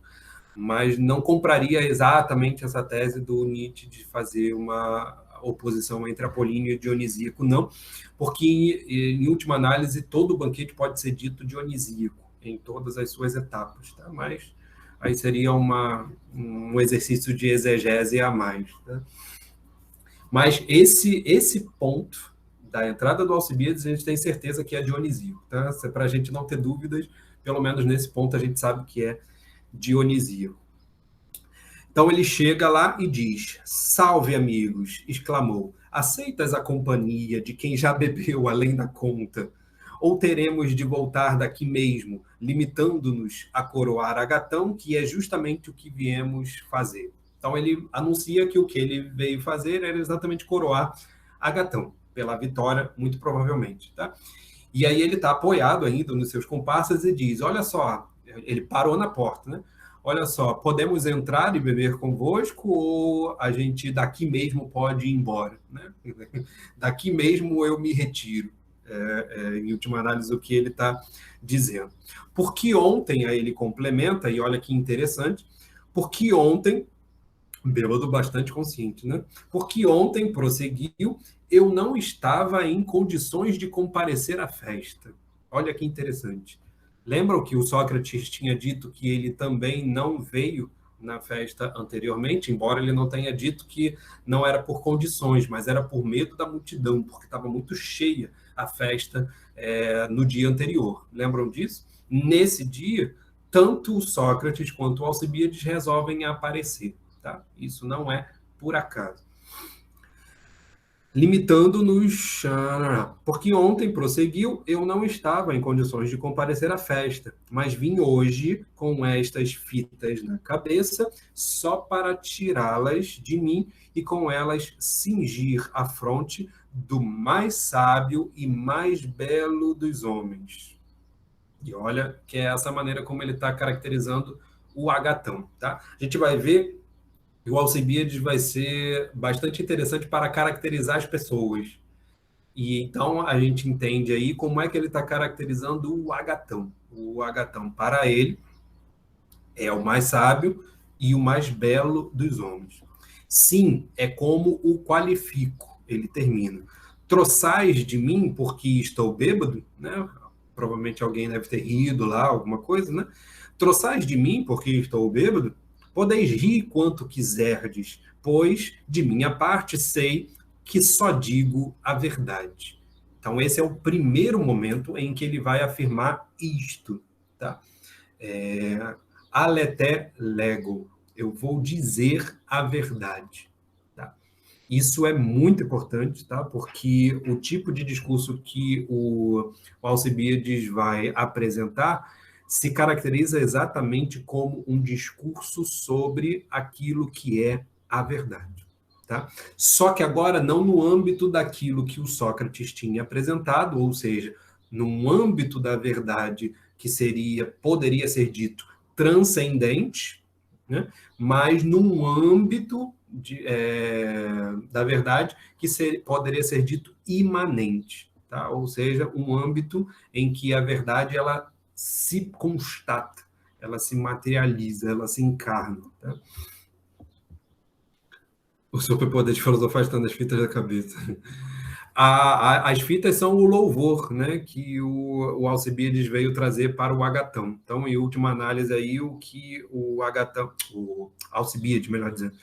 Mas não compraria exatamente essa tese do Nietzsche de fazer uma oposição entre apolíneo e dionisíaco, não, porque, em última análise, todo o banquete pode ser dito dionisíaco, em todas as suas etapas, tá? Mas aí seria um exercício de exegese a mais. Tá? Mas esse ponto da entrada do Alcibiades, a gente tem certeza que é dionisíaco. Tá? Para a gente não ter dúvidas, pelo menos nesse ponto a gente sabe que é dionisíaco. Então ele chega lá e diz: "Salve, amigos!", exclamou. "Aceitas a companhia de quem já bebeu além da conta? Ou teremos de voltar daqui mesmo, limitando-nos a coroar Agatão, que é justamente o que viemos fazer?" Então ele anuncia que o que ele veio fazer era exatamente coroar Agatão, pela vitória, muito provavelmente. Tá? E aí ele está apoiado ainda nos seus comparsas e diz: "Olha só", ele parou na porta, né? "Olha só, podemos entrar e beber convosco ou a gente daqui mesmo pode ir embora? Né? Daqui mesmo eu me retiro." Em última análise, o que ele está dizendo. Porque ontem, aí ele complementa, e olha que interessante, porque ontem, bêbado bastante consciente, né? Porque ontem, prosseguiu, eu não estava em condições de comparecer à festa. Olha que interessante. Lembram que o Sócrates tinha dito que ele também não veio na festa anteriormente, embora ele não tenha dito que não era por condições, mas era por medo da multidão, porque estava muito cheia a festa no dia anterior. Lembram disso? Nesse dia, tanto o Sócrates quanto o Alcibíades resolvem aparecer. Tá? Isso não é por acaso. Limitando-nos, porque ontem prosseguiu, eu não estava em condições de comparecer à festa, mas vim hoje com estas fitas na cabeça, só para tirá-las de mim e com elas cingir a fronte do mais sábio e mais belo dos homens. E olha que é essa maneira como ele está caracterizando o Agatão. Tá? A gente vai ver que o Alcibíades vai ser bastante interessante para caracterizar as pessoas. E então a gente entende aí como é que ele está caracterizando o Agatão. O Agatão, para ele, é o mais sábio e o mais belo dos homens. Sim, é como o qualifico. Ele termina. Troçais de mim porque estou bêbado, né? Provavelmente alguém deve ter rido lá, alguma coisa, né? Troçais de mim porque estou bêbado, podeis rir quanto quiserdes, pois, de minha parte, sei que só digo a verdade. Então, esse é o primeiro momento em que ele vai afirmar isto. Tá? Aleté lego, eu vou dizer a verdade. Tá? Isso é muito importante, tá? Porque o tipo de discurso que o Alcibíades vai apresentar se caracteriza exatamente como um discurso sobre aquilo que é a verdade. Tá? Só que agora não no âmbito daquilo que o Sócrates tinha apresentado, ou seja, num âmbito da verdade que poderia ser dito transcendente, né? Mas num âmbito da verdade que poderia ser dito imanente, tá? Ou seja, um âmbito em que a verdade ela se constata, ela se materializa, ela se encarna. Tá? O superpoder de filosofar está nas fitas da cabeça. As fitas são o louvor, né, que o Alcibíades veio trazer para o Agatão. Então, em última análise, aí, o que o Alcibíades, melhor dizendo,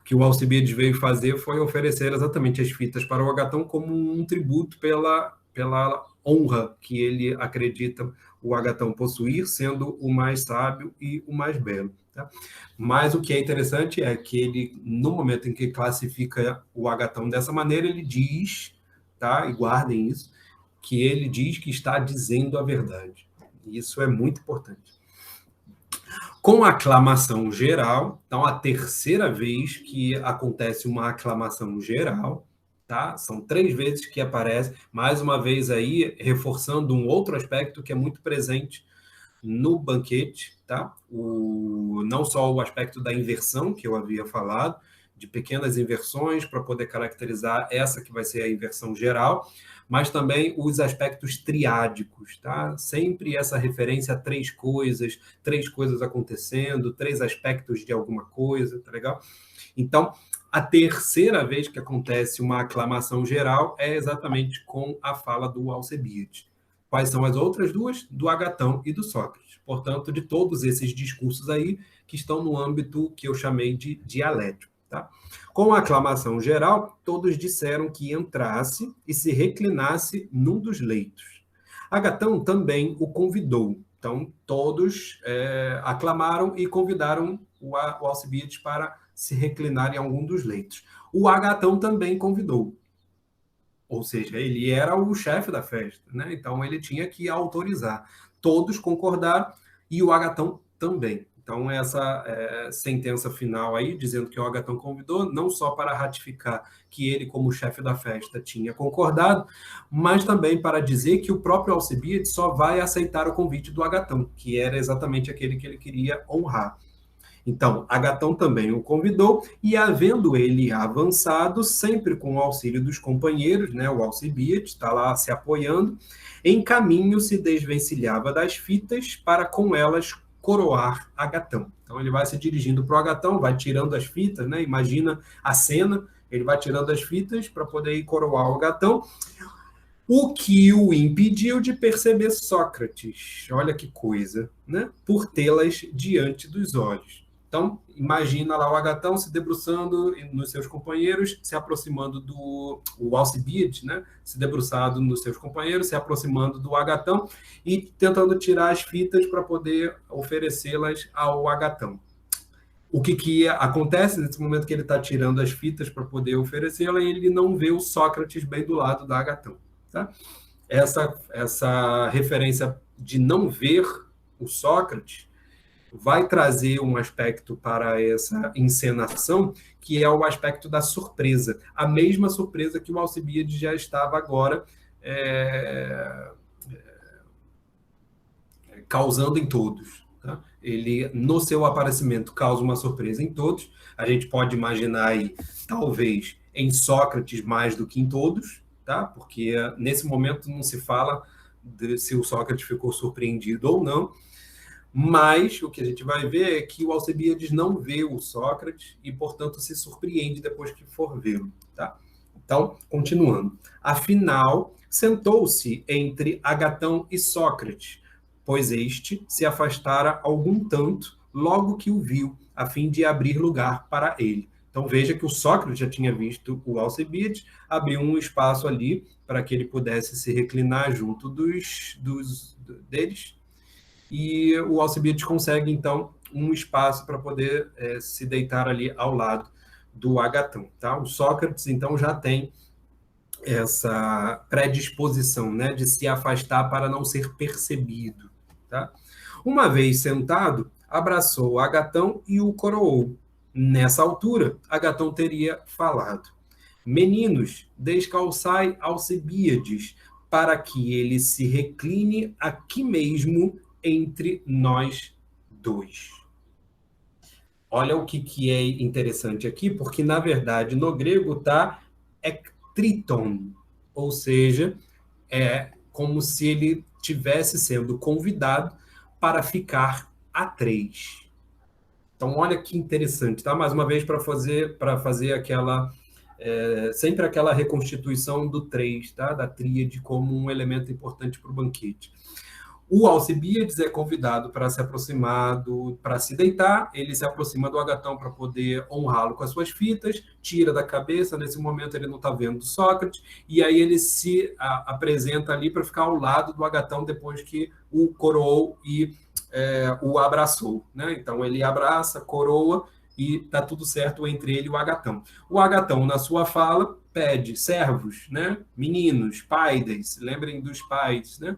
o que o Alcibíades veio fazer foi oferecer exatamente as fitas para o Agatão como um tributo pela honra que ele acredita o Agatão possuir, sendo o mais sábio e o mais belo. Tá? Mas o que é interessante é que ele, no momento em que classifica o Agatão dessa maneira, ele diz, tá? E guardem isso, que ele diz que está dizendo a verdade. Isso é muito importante. Com a aclamação geral, então a terceira vez que acontece uma aclamação geral, tá? São 3 vezes que aparece, mais uma vez aí, reforçando um outro aspecto que é muito presente no banquete, tá? Não só o aspecto da inversão, que eu havia falado, de pequenas inversões para poder caracterizar essa que vai ser a inversão geral, mas também os aspectos triádicos, tá? Sempre essa referência a 3 coisas acontecendo, 3 aspectos de alguma coisa, tá legal? Então, a terceira vez que acontece uma aclamação geral é exatamente com a fala do Alcibíades. Quais são as outras duas? Do Agatão e do Sócrates. Portanto, de todos esses discursos aí que estão no âmbito que eu chamei de dialético. Tá? Com a aclamação geral, todos disseram que entrasse e se reclinasse num dos leitos. Agatão também o convidou. Então, todos aclamaram e convidaram o Alcibíades para se reclinar em algum dos leitos. O Agatão também convidou. Ou seja, ele era o chefe da festa, né? Então ele tinha que autorizar. Todos concordaram e o Agatão também. Então essa sentença final aí, dizendo que o Agatão convidou, não só para ratificar que ele, como chefe da festa, tinha concordado, mas também para dizer que o próprio Alcibíades só vai aceitar o convite do Agatão, que era exatamente aquele que ele queria honrar. Então, Agatão também o convidou, e havendo ele avançado, sempre com o auxílio dos companheiros, né, o Alcibíades está lá se apoiando, em caminho se desvencilhava das fitas para com elas coroar Agatão. Então ele vai se dirigindo para o Agatão, vai tirando as fitas, né, imagina a cena, ele vai tirando as fitas para poder ir coroar o Agatão, o que o impediu de perceber Sócrates, olha que coisa, né, por tê-las diante dos olhos. Então, imagina lá o Agatão se debruçando nos seus companheiros, se aproximando o Alcibiades, né? Se debruçado nos seus companheiros, se aproximando do Agatão e tentando tirar as fitas para poder oferecê-las ao Agatão. O que acontece nesse momento que ele está tirando as fitas para poder oferecê-la, ele não vê o Sócrates bem do lado da Agatão. Tá? Essa referência de não ver o Sócrates vai trazer um aspecto para essa encenação, que é o aspecto da surpresa. A mesma surpresa que o Alcibiades já estava agora causando em todos. Tá? Ele, no seu aparecimento, causa uma surpresa em todos. A gente pode imaginar aí, talvez, em Sócrates mais do que em todos, tá? Porque nesse momento não se fala se o Sócrates ficou surpreendido ou não, mas o que a gente vai ver é que o Alcibiades não vê o Sócrates e, portanto, se surpreende depois que for vê-lo. Tá? Então, continuando. Afinal, sentou-se entre Agatão e Sócrates, pois este se afastara algum tanto logo que o viu, a fim de abrir lugar para ele. Então, veja que o Sócrates já tinha visto o Alcibiades, abriu um espaço ali para que ele pudesse se reclinar junto deles, e o Alcibiades consegue, então, um espaço para poder se deitar ali ao lado do Agatão. Tá? O Sócrates, então, já tem essa predisposição, né, de se afastar para não ser percebido. Tá? Uma vez sentado, abraçou Agatão e o coroou. Nessa altura, Agatão teria falado: meninos, descalçai Alcibiades, para que ele se recline aqui mesmo entre nós dois. Olha o que é interessante aqui, porque, na verdade, no grego está ektriton, ou seja, é como se ele tivesse sendo convidado para ficar a três. Então, olha que interessante, tá? Mais uma vez, para fazer aquela... sempre aquela reconstituição do três, tá? Da tríade como um elemento importante para o banquete. O Alcibiades é convidado para se aproximar, para se deitar, ele se aproxima do Agatão para poder honrá-lo com as suas fitas, tira da cabeça, nesse momento ele não está vendo Sócrates, e aí ele se apresenta ali para ficar ao lado do Agatão depois que o coroou e o abraçou. Né? Então ele abraça, coroa, e está tudo certo entre ele e o Agatão. O Agatão, na sua fala, pede servos, né? Meninos, paides, lembrem dos pais, né?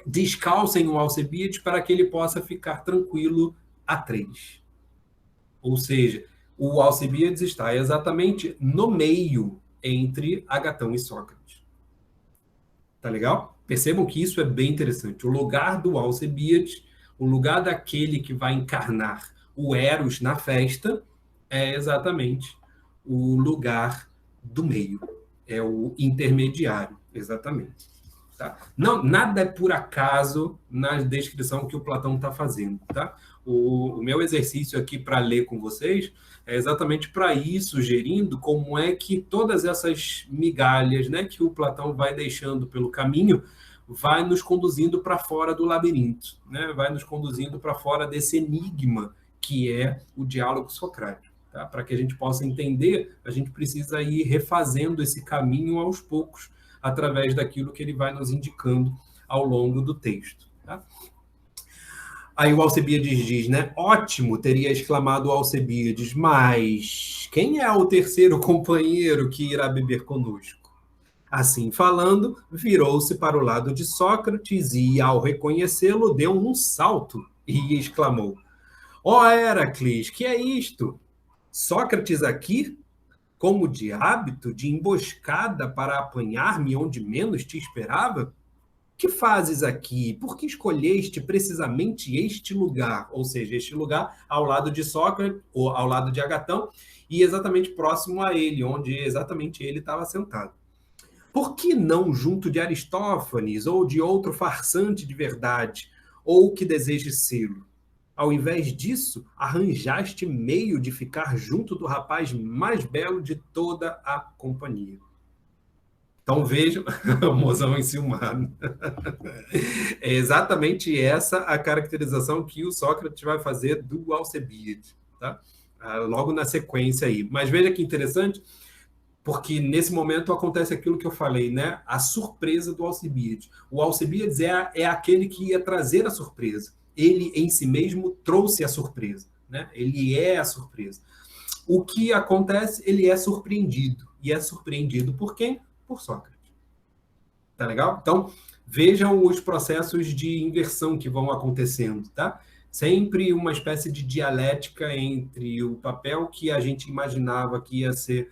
Descalcem o Alcibiades para que ele possa ficar tranquilo a três. Ou seja, o Alcibiades está exatamente no meio entre Agatão e Sócrates. Tá legal? Percebam que isso é bem interessante. O lugar do Alcibiades, o lugar daquele que vai encarnar o Eros na festa, é exatamente o lugar do meio. É o intermediário, exatamente. Tá? Não, nada é por acaso na descrição que o Platão está fazendo. Tá? O meu exercício aqui para ler com vocês é exatamente para ir sugerindo como é que todas essas migalhas, né, que o Platão vai deixando pelo caminho vai nos conduzindo para fora do labirinto, né? Vai nos conduzindo para fora desse enigma que é o diálogo socrático. Tá? Para que a gente possa entender, a gente precisa ir refazendo esse caminho aos poucos, através daquilo que ele vai nos indicando ao longo do texto. Tá? Aí o Alcibiades diz, né? Ótimo, teria exclamado o Alcibiades, mas quem é o terceiro companheiro que irá beber conosco? Assim falando, virou-se para o lado de Sócrates e, ao reconhecê-lo, deu um salto e exclamou: ó Heracles, que é isto? Sócrates aqui? Como de hábito, de emboscada para apanhar-me onde menos te esperava? Que fazes aqui? Por que escolheste precisamente este lugar? Ou seja, este lugar ao lado de Sócrates, ou ao lado de Agatão, e exatamente próximo a ele, onde exatamente ele estava sentado. Por que não junto de Aristófanes, ou de outro farsante de verdade, ou que deseje sê-lo? Ao invés disso, arranjaste meio de ficar junto do rapaz mais belo de toda a companhia. Então vejam, o mozão enciumado. É exatamente essa a caracterização que o Sócrates vai fazer do Alcebiades, tá? Logo na sequência aí. Mas veja que interessante, porque nesse momento acontece aquilo que eu falei, né? A surpresa do Alcebiades. O Alcebiades é aquele que ia trazer a surpresa. Ele em si mesmo trouxe a surpresa, né? Ele é a surpresa. O que acontece? Ele é surpreendido. E é surpreendido por quem? Por Sócrates. Tá legal? Então, vejam os processos de inversão que vão acontecendo, tá? Sempre uma espécie de dialética entre o papel que a gente imaginava que ia ser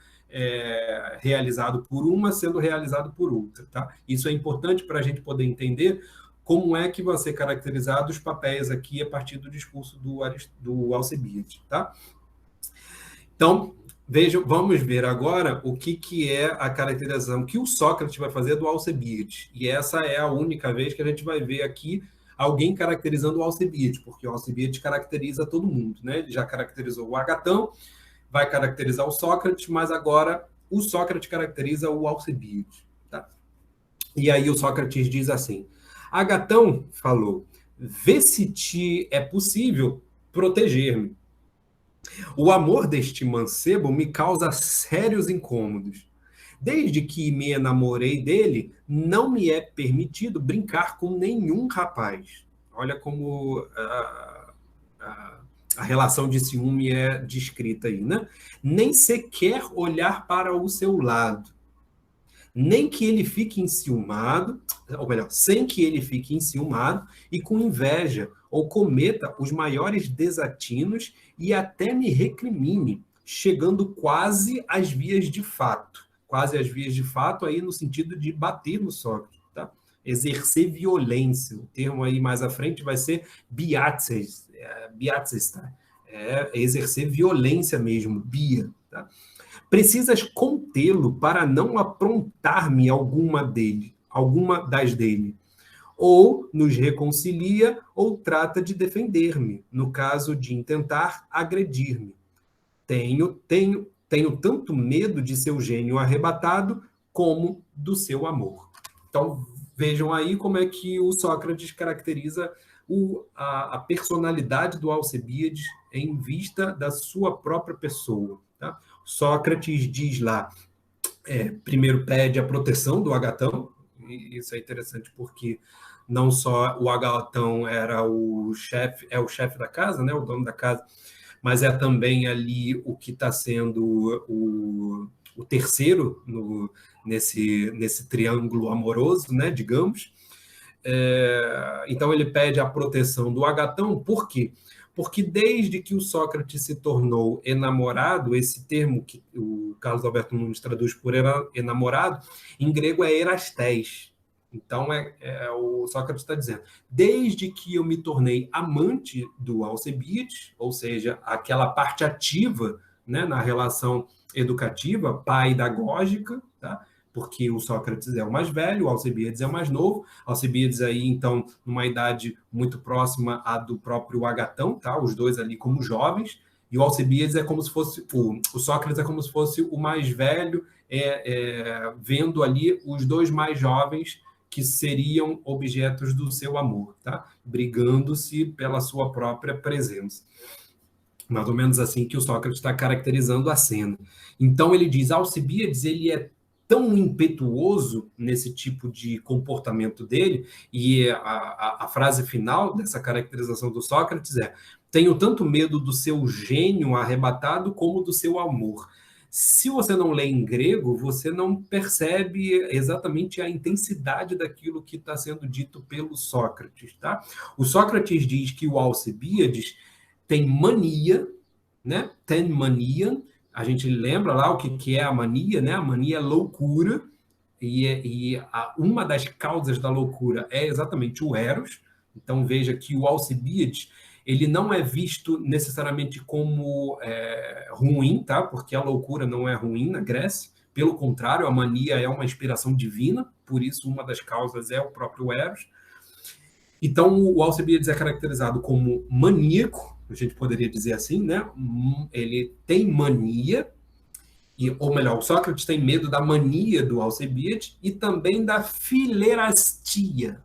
realizado por uma sendo realizado por outra, tá? Isso é importante para a gente poder entender como é que vão ser caracterizados os papéis aqui a partir do discurso do Alcebiades, tá? Então, vamos ver agora o que é a caracterização que o Sócrates vai fazer do Alcebiades. E essa é a única vez que a gente vai ver aqui alguém caracterizando o Alcebiades, porque o Alcebiades caracteriza todo mundo, né? Ele já caracterizou o Agatão, vai caracterizar o Sócrates, mas agora o Sócrates caracteriza o Alcebiades, tá? E aí o Sócrates diz assim: Agatão falou, vê se te é possível proteger-me. O amor deste mancebo me causa sérios incômodos. Desde que me enamorei dele, não me é permitido brincar com nenhum rapaz. Olha como a relação de ciúme é descrita aí, né? Nem sequer olhar para o seu lado. Nem que ele fique enciumado, ou melhor, sem que ele fique enciumado e com inveja, ou cometa os maiores desatinos e até me recrimine, chegando quase às vias de fato. Quase às vias de fato aí no sentido de bater no Sócrates, tá? Exercer violência. O termo aí mais à frente vai ser biatzes, tá? Exercer violência mesmo, bia, tá? Precisas contê-lo para não aprontar-me alguma das dele. Ou nos reconcilia ou trata de defender-me, no caso de intentar agredir-me. Tenho tanto medo de seu gênio arrebatado como do seu amor. Então, vejam aí como é que o Sócrates caracteriza a personalidade do Alcebiades em vista da sua própria pessoa, tá? Sócrates diz lá, primeiro pede a proteção do Agatão, e isso é interessante porque não só o Agatão era o chefe da casa, né, o dono da casa, mas é também ali o que está sendo o terceiro nesse triângulo amoroso, né, digamos. Então ele pede a proteção do Agatão, por quê? Porque desde que o Sócrates se tornou enamorado, esse termo que o Carlos Alberto Nunes traduz por enamorado, em grego é erastés. Então, o Sócrates está dizendo, desde que eu me tornei amante do Alcebiades, ou seja, aquela parte ativa, né, na relação educativa, paidagógica, tá? Porque o Sócrates é o mais velho, o Alcebiades é o mais novo. Alcebiades aí, então, numa idade muito próxima à do próprio Agatão, tá? Os dois ali como jovens, e o Alcebiades é como se fosse, o Sócrates é como se fosse o mais velho, vendo ali os dois mais jovens que seriam objetos do seu amor, tá? Brigando-se pela sua própria presença. Mais ou menos assim que o Sócrates está caracterizando a cena. Então ele diz, Alcebiades, ele é tão impetuoso nesse tipo de comportamento dele, e a frase final dessa caracterização do Sócrates é: tenho tanto medo do seu gênio arrebatado como do seu amor. Se você não lê em grego, você não percebe exatamente a intensidade daquilo que está sendo dito pelo Sócrates, tá? O Sócrates diz que o Alcebiades tem mania, né? Tem mania. A gente lembra lá o que é a mania, né? A mania é loucura, e uma das causas da loucura é exatamente o Eros. Então veja que o Alcebiades, ele não é visto necessariamente como ruim, tá? Porque a loucura não é ruim na Grécia. Pelo contrário, a mania é uma inspiração divina, por isso uma das causas é o próprio Eros. Então o Alcebiades é caracterizado como maníaco, a gente poderia dizer assim, né? Ele tem mania, ou melhor, o Sócrates tem medo da mania do Alcebiades e também da filerastia.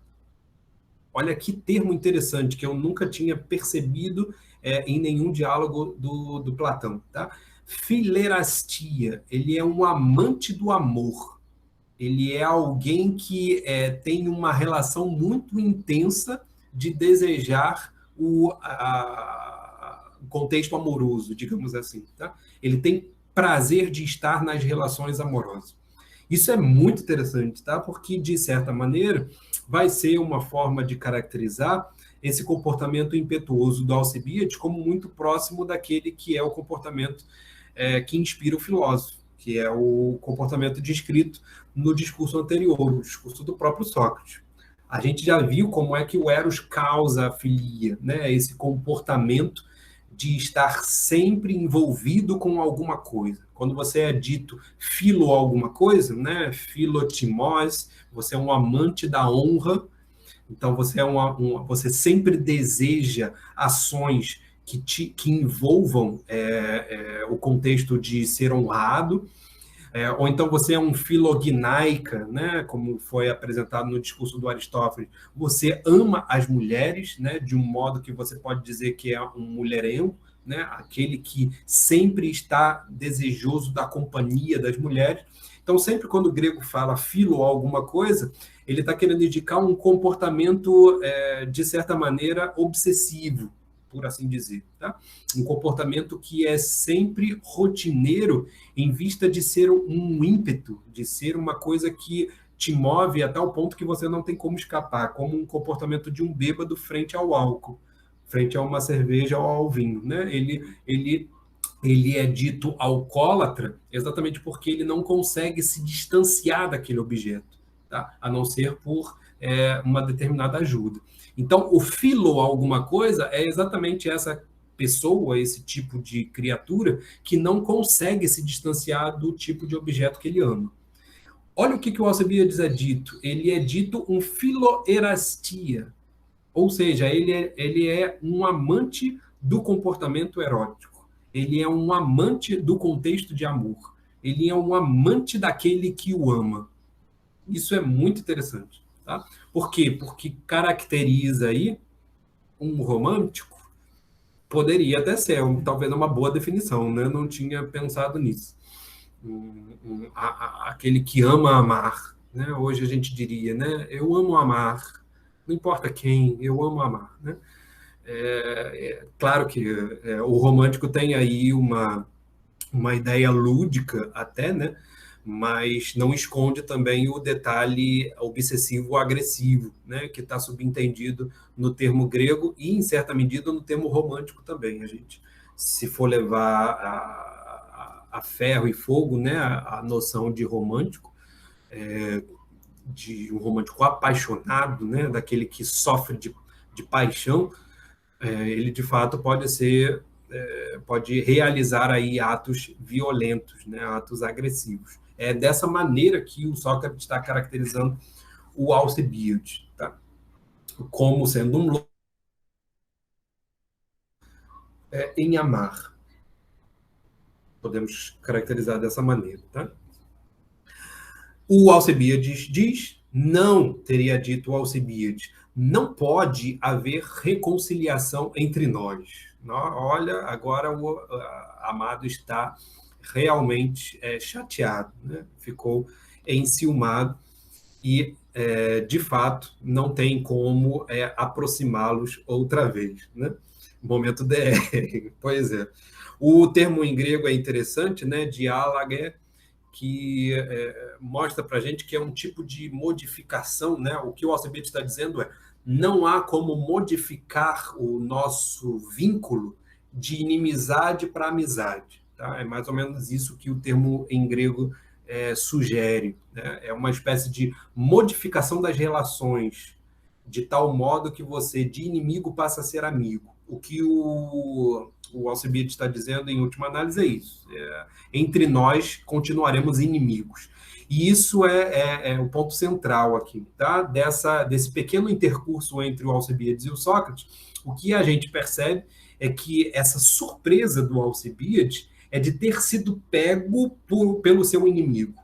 Olha que termo interessante, que eu nunca tinha percebido em nenhum diálogo do Platão. Tá? Filerastia, ele é um amante do amor. Ele é alguém que tem uma relação muito intensa de desejar o contexto amoroso, digamos assim. Tá? Ele tem prazer de estar nas relações amorosas. Isso é muito interessante, tá? Porque, de certa maneira, vai ser uma forma de caracterizar esse comportamento impetuoso do Alcibiades como muito próximo daquele que é o comportamento que inspira o filósofo, que é o comportamento descrito no discurso anterior, o discurso do próprio Sócrates. A gente já viu como é que o Eros causa a filia, né? Esse comportamento de estar sempre envolvido com alguma coisa. Quando você é dito filo alguma coisa, né? Filotimós, você é um amante da honra, então você você sempre deseja ações que envolvam o contexto de ser honrado, ou então você é um filognaica, né, como foi apresentado no discurso do Aristófanes, você ama as mulheres, né, de um modo que você pode dizer que é um mulherengo, né, aquele que sempre está desejoso da companhia das mulheres. Então, sempre quando o grego fala filo alguma coisa, ele está querendo indicar um comportamento, de certa maneira, obsessivo, por assim dizer. Tá? Um comportamento que é sempre rotineiro em vista de ser um ímpeto, de ser uma coisa que te move a tal ponto que você não tem como escapar, como um comportamento de um bêbado frente ao álcool, frente a uma cerveja ou ao vinho. Né? Ele é dito alcoólatra exatamente porque ele não consegue se distanciar daquele objeto, tá? A não ser por uma determinada ajuda. Então, o filo alguma coisa é exatamente essa pessoa, esse tipo de criatura que não consegue se distanciar do tipo de objeto que ele ama. Olha o que o Alcibiades é dito. Ele é dito um filoerastia, ou seja, ele é um amante do comportamento erótico. Ele é um amante do contexto de amor. Ele é um amante daquele que o ama. Isso é muito interessante. Tá? Por quê? Porque caracteriza aí um romântico. Poderia até ser, talvez uma boa definição, né? Não tinha pensado nisso. Aquele que ama amar. Né? Hoje a gente diria, né? Eu amo amar. Não importa quem, eu amo amar. Né? Claro que o romântico tem aí uma ideia lúdica até, né? Mas não esconde também o detalhe obsessivo-agressivo, né? Que está subentendido no termo grego e, em certa medida, no termo romântico também. A gente, se for levar a ferro e fogo, né? A noção de romântico, de um romântico apaixonado, né? Daquele que sofre de paixão, ele de fato pode realizar aí atos violentos, né, atos agressivos. É dessa maneira que o Sócrates está caracterizando o Alcibiades, tá? Como sendo um louco em amar. Podemos caracterizar dessa maneira. Tá? O Alcibiades diz, não teria dito o Alcibiades, não pode haver reconciliação entre nós. Olha, agora o amado está realmente chateado, né? Ficou enciumado e, de fato, não tem como aproximá-los outra vez. Né? Momento DR. Pois é. O termo em grego é interessante, né? Diálogo, que mostra para a gente que é um tipo de modificação, né? O que o Alcibiades está dizendo é não há como modificar o nosso vínculo de inimizade para amizade. Tá? É mais ou menos isso que o termo em grego sugere. Né? É uma espécie de modificação das relações, de tal modo que você, de inimigo, passa a ser amigo. O que o Alcibiades está dizendo, em última análise, é isso. Entre nós, continuaremos inimigos. E isso é o ponto central aqui, tá? Desse pequeno intercurso entre o Alcibiades e o Sócrates. O que a gente percebe é que essa surpresa do Alcibiades é de ter sido pego pelo seu inimigo.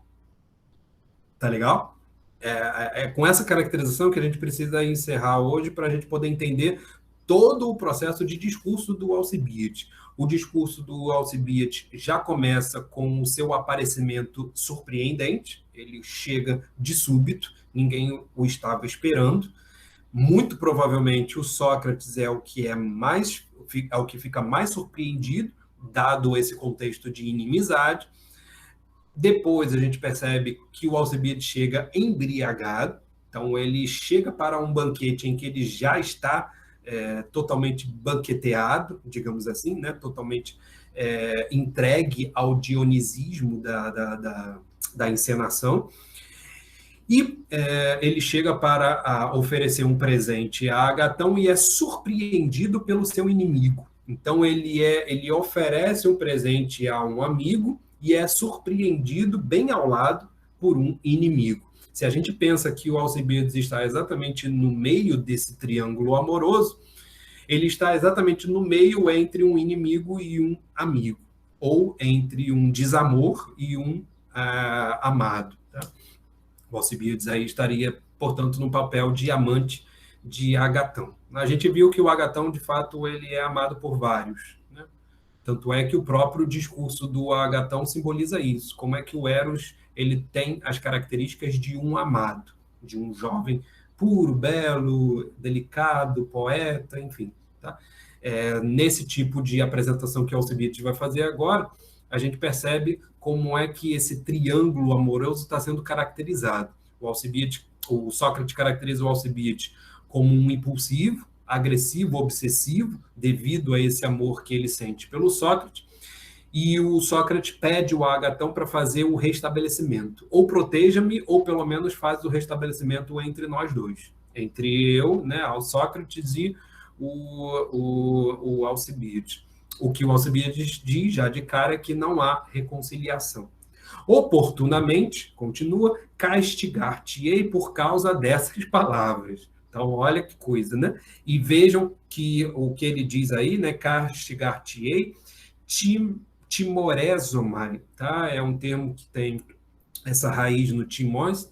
Tá legal? É com essa caracterização que a gente precisa encerrar hoje para a gente poder entender todo o processo de discurso do Alcibiades. O discurso do Alcibiades já começa com o seu aparecimento surpreendente, ele chega de súbito, ninguém o estava esperando. Muito provavelmente o Sócrates é o que fica mais surpreendido, dado esse contexto de inimizade. Depois a gente percebe que o Alcibiades chega embriagado, então ele chega para um banquete em que ele já está totalmente banqueteado, digamos assim, né? Totalmente entregue ao dionisismo da encenação. E ele chega para oferecer um presente a Agatão e é surpreendido pelo seu inimigo. Então ele oferece um presente a um amigo e é surpreendido bem ao lado por um inimigo. Se a gente pensa que o Alcibiades está exatamente no meio desse triângulo amoroso, ele está exatamente no meio entre um inimigo e um amigo, ou entre um desamor e um amado. Tá? O Alcibiades aí estaria, portanto, no papel de amante de Agatão. A gente viu que o Agatão, de fato, ele é amado por vários, né? Tanto é que o próprio discurso do Agatão simboliza isso. Como é que o Eros ele tem as características de um amado, de um jovem puro, belo, delicado, poeta, enfim. Tá? Nesse tipo de apresentação que o Alcibiades vai fazer agora, a gente percebe como é que esse triângulo amoroso está sendo caracterizado. O Sócrates caracteriza o Alcibiades como um impulsivo, agressivo, obsessivo, devido a esse amor que ele sente pelo Sócrates, e o Sócrates pede o Agatão para fazer o restabelecimento. Ou proteja-me, ou pelo menos faz o restabelecimento entre nós dois. Entre eu, né, ao Sócrates, e o Alcibiades. O que o Alcibiades diz já de cara é que não há reconciliação. Oportunamente, continua, castigar-te-ei por causa dessas palavras. Então, olha que coisa, né? E vejam que o que ele diz aí, né? Castigar-te-ei, timorezomai, tá? É um termo que tem essa raiz no timós,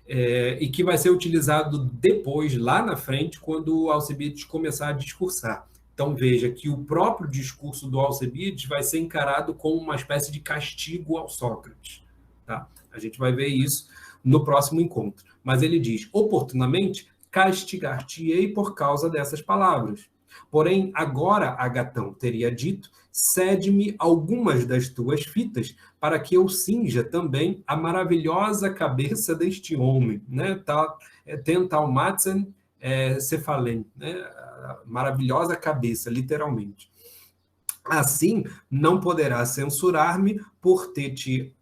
e que vai ser utilizado depois, lá na frente, quando o Alcibiades começar a discursar. Então, veja que o próprio discurso do Alcibiades vai ser encarado como uma espécie de castigo ao Sócrates. Tá? A gente vai ver isso no próximo encontro. Mas ele diz, oportunamente, castigar-te-ei por causa dessas palavras. Porém, agora, Agatão teria dito, cede-me algumas das tuas fitas para que eu cinja também a maravilhosa cabeça deste homem. Né? Tentalmatzen cefalém, né? Maravilhosa cabeça, literalmente. Assim, não poderás censurar-me por te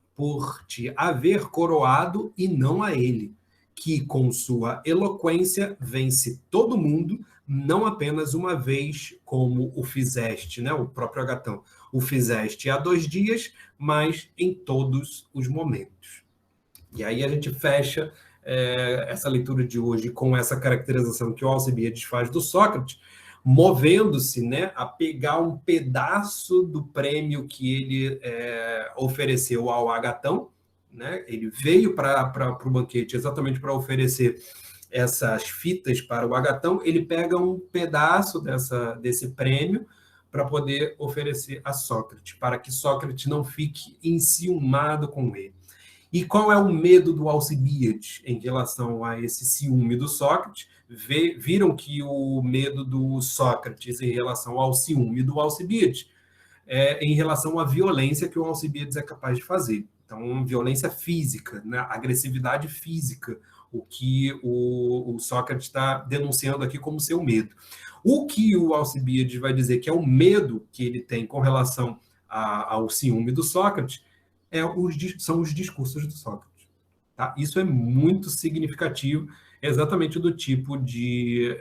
haver coroado e não a ele, que com sua eloquência vence todo mundo, não apenas uma vez, como o fizeste, né? O próprio Agatão, o fizeste há 2 dias, mas em todos os momentos. E aí a gente fecha essa leitura de hoje com essa caracterização que o Alcibiades faz do Sócrates, movendo-se, né, a pegar um pedaço do prêmio que ele ofereceu ao Agatão, né? Ele veio para o banquete exatamente para oferecer essas fitas para o Agatão, ele pega um pedaço desse prêmio para poder oferecer a Sócrates, para que Sócrates não fique enciumado com ele. E qual é o medo do Alcibiades em relação a esse ciúme do Sócrates? Viram que o medo do Sócrates em relação ao ciúme do Alcibiades é em relação à violência que o Alcibiades é capaz de fazer. Então, violência física, né? Agressividade física, o que o Sócrates está denunciando aqui como seu medo. O que o Alcibiades vai dizer que é o medo que ele tem com relação ao ciúme do Sócrates são os discursos do Sócrates. Tá? Isso é muito significativo, exatamente do tipo de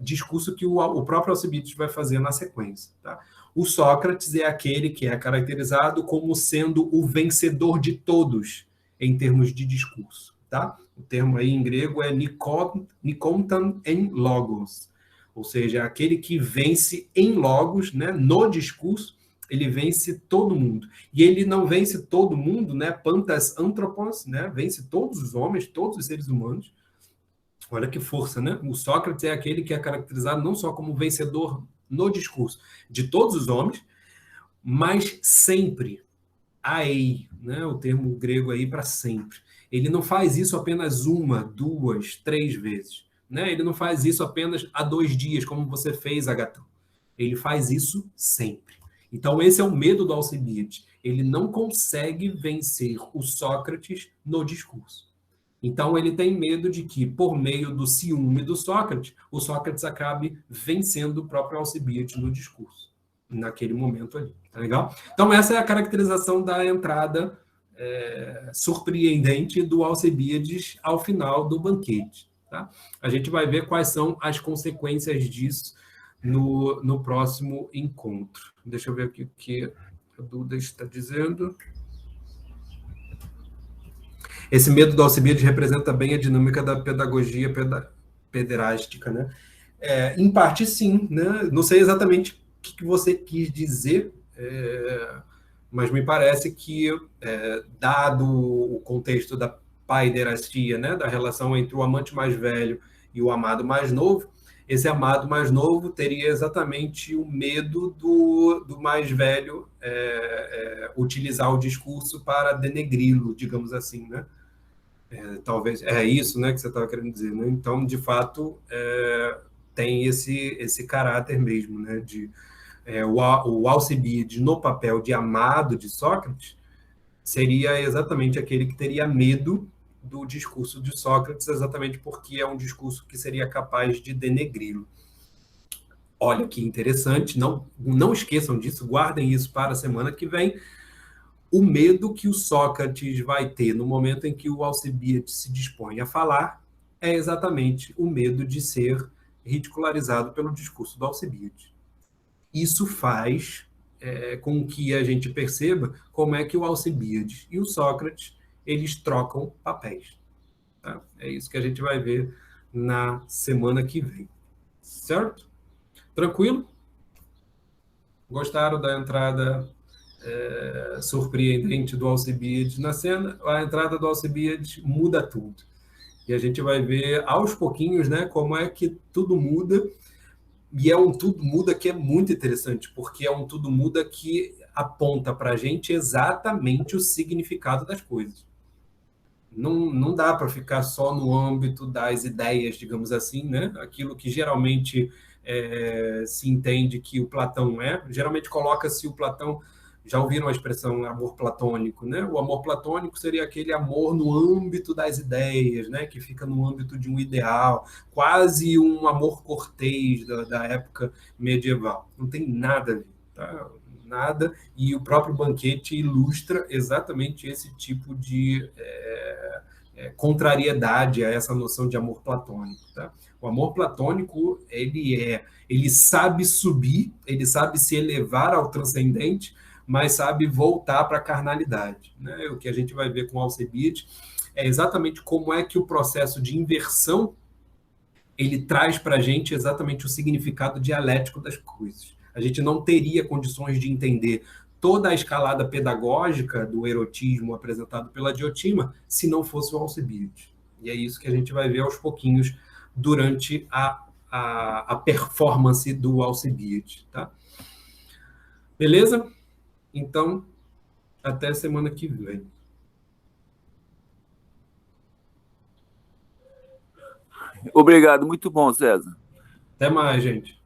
discurso que o próprio Alcibiades vai fazer na sequência. Tá? O Sócrates é aquele que é caracterizado como sendo o vencedor de todos em termos de discurso. Tá? O termo aí em grego é nikontan en logos, ou seja, aquele que vence em logos, né, no discurso, ele vence todo mundo. E ele não vence todo mundo, né? Pantas anthropos, né? Vence todos os homens, todos os seres humanos. Olha que força, né? O Sócrates é aquele que é caracterizado não só como vencedor no discurso de todos os homens, mas sempre, aei, né? O termo grego aí para sempre. Ele não faz isso apenas uma, duas, três vezes, né? Ele não faz isso apenas há 2 dias, como você fez, Agatão. Ele faz isso sempre. Então, esse é o medo do Alcibiades. Ele não consegue vencer o Sócrates no discurso. Então, ele tem medo de que, por meio do ciúme do Sócrates, o Sócrates acabe vencendo o próprio Alcibiades no discurso, naquele momento ali. Tá legal? Então, essa é a caracterização da entrada surpreendente do Alcibiades ao final do banquete. Tá? A gente vai ver quais são as consequências disso no próximo encontro. Deixa eu ver aqui o que a Duda está dizendo. Esse medo do Alcibiades representa bem a dinâmica da pedagogia pederástica, né? Em parte, sim, né? Não sei exatamente o que você quis dizer, mas me parece que, dado o contexto da paiderastia, né? Da relação entre o amante mais velho e o amado mais novo, esse amado mais novo teria exatamente o medo do mais velho utilizar o discurso para denegri-lo, digamos assim, né? Talvez é isso, né, que você estava querendo dizer, né? Então, de fato, tem esse caráter mesmo, né, de o Alcibiades no papel de amado de Sócrates seria exatamente aquele que teria medo do discurso de Sócrates, exatamente porque é um discurso que seria capaz de denegri-lo. Olha que interessante, não esqueçam disso, guardem isso para a semana que vem. O medo que o Sócrates vai ter no momento em que o Alcibiades se dispõe a falar é exatamente o medo de ser ridicularizado pelo discurso do Alcibiades. Isso faz com que a gente perceba como é que o Alcibiades e o Sócrates eles trocam papéis. Tá? É isso que a gente vai ver na semana que vem. Certo? Tranquilo? Gostaram da entrada surpreendente do Alcibiades na cena? A entrada do Alcibiades muda tudo. E a gente vai ver aos pouquinhos, né, como é que tudo muda. E é um tudo muda que é muito interessante, porque é um tudo muda que aponta para a gente exatamente o significado das coisas. Não dá para ficar só no âmbito das ideias, digamos assim, né? Aquilo que geralmente se entende que o Platão é. Geralmente coloca-se o Platão, já ouviram a expressão amor platônico, né? O amor platônico seria aquele amor no âmbito das ideias, né? Que fica no âmbito de um ideal, quase um amor cortês da época medieval. Não tem nada a ver, tá? Nada, e o próprio banquete ilustra exatamente esse tipo de contrariedade a essa noção de amor platônico. Tá? O amor platônico, ele sabe subir, ele sabe se elevar ao transcendente, mas sabe voltar para a carnalidade. Né? O que a gente vai ver com Alcibiades é exatamente como é que o processo de inversão ele traz para a gente exatamente o significado dialético das coisas. A gente não teria condições de entender toda a escalada pedagógica do erotismo apresentado pela Diotima se não fosse o Alcibiades. E é isso que a gente vai ver aos pouquinhos durante a performance do Alcibiades. Tá? Beleza? Então, até semana que vem. Obrigado, muito bom, César. Até mais, gente.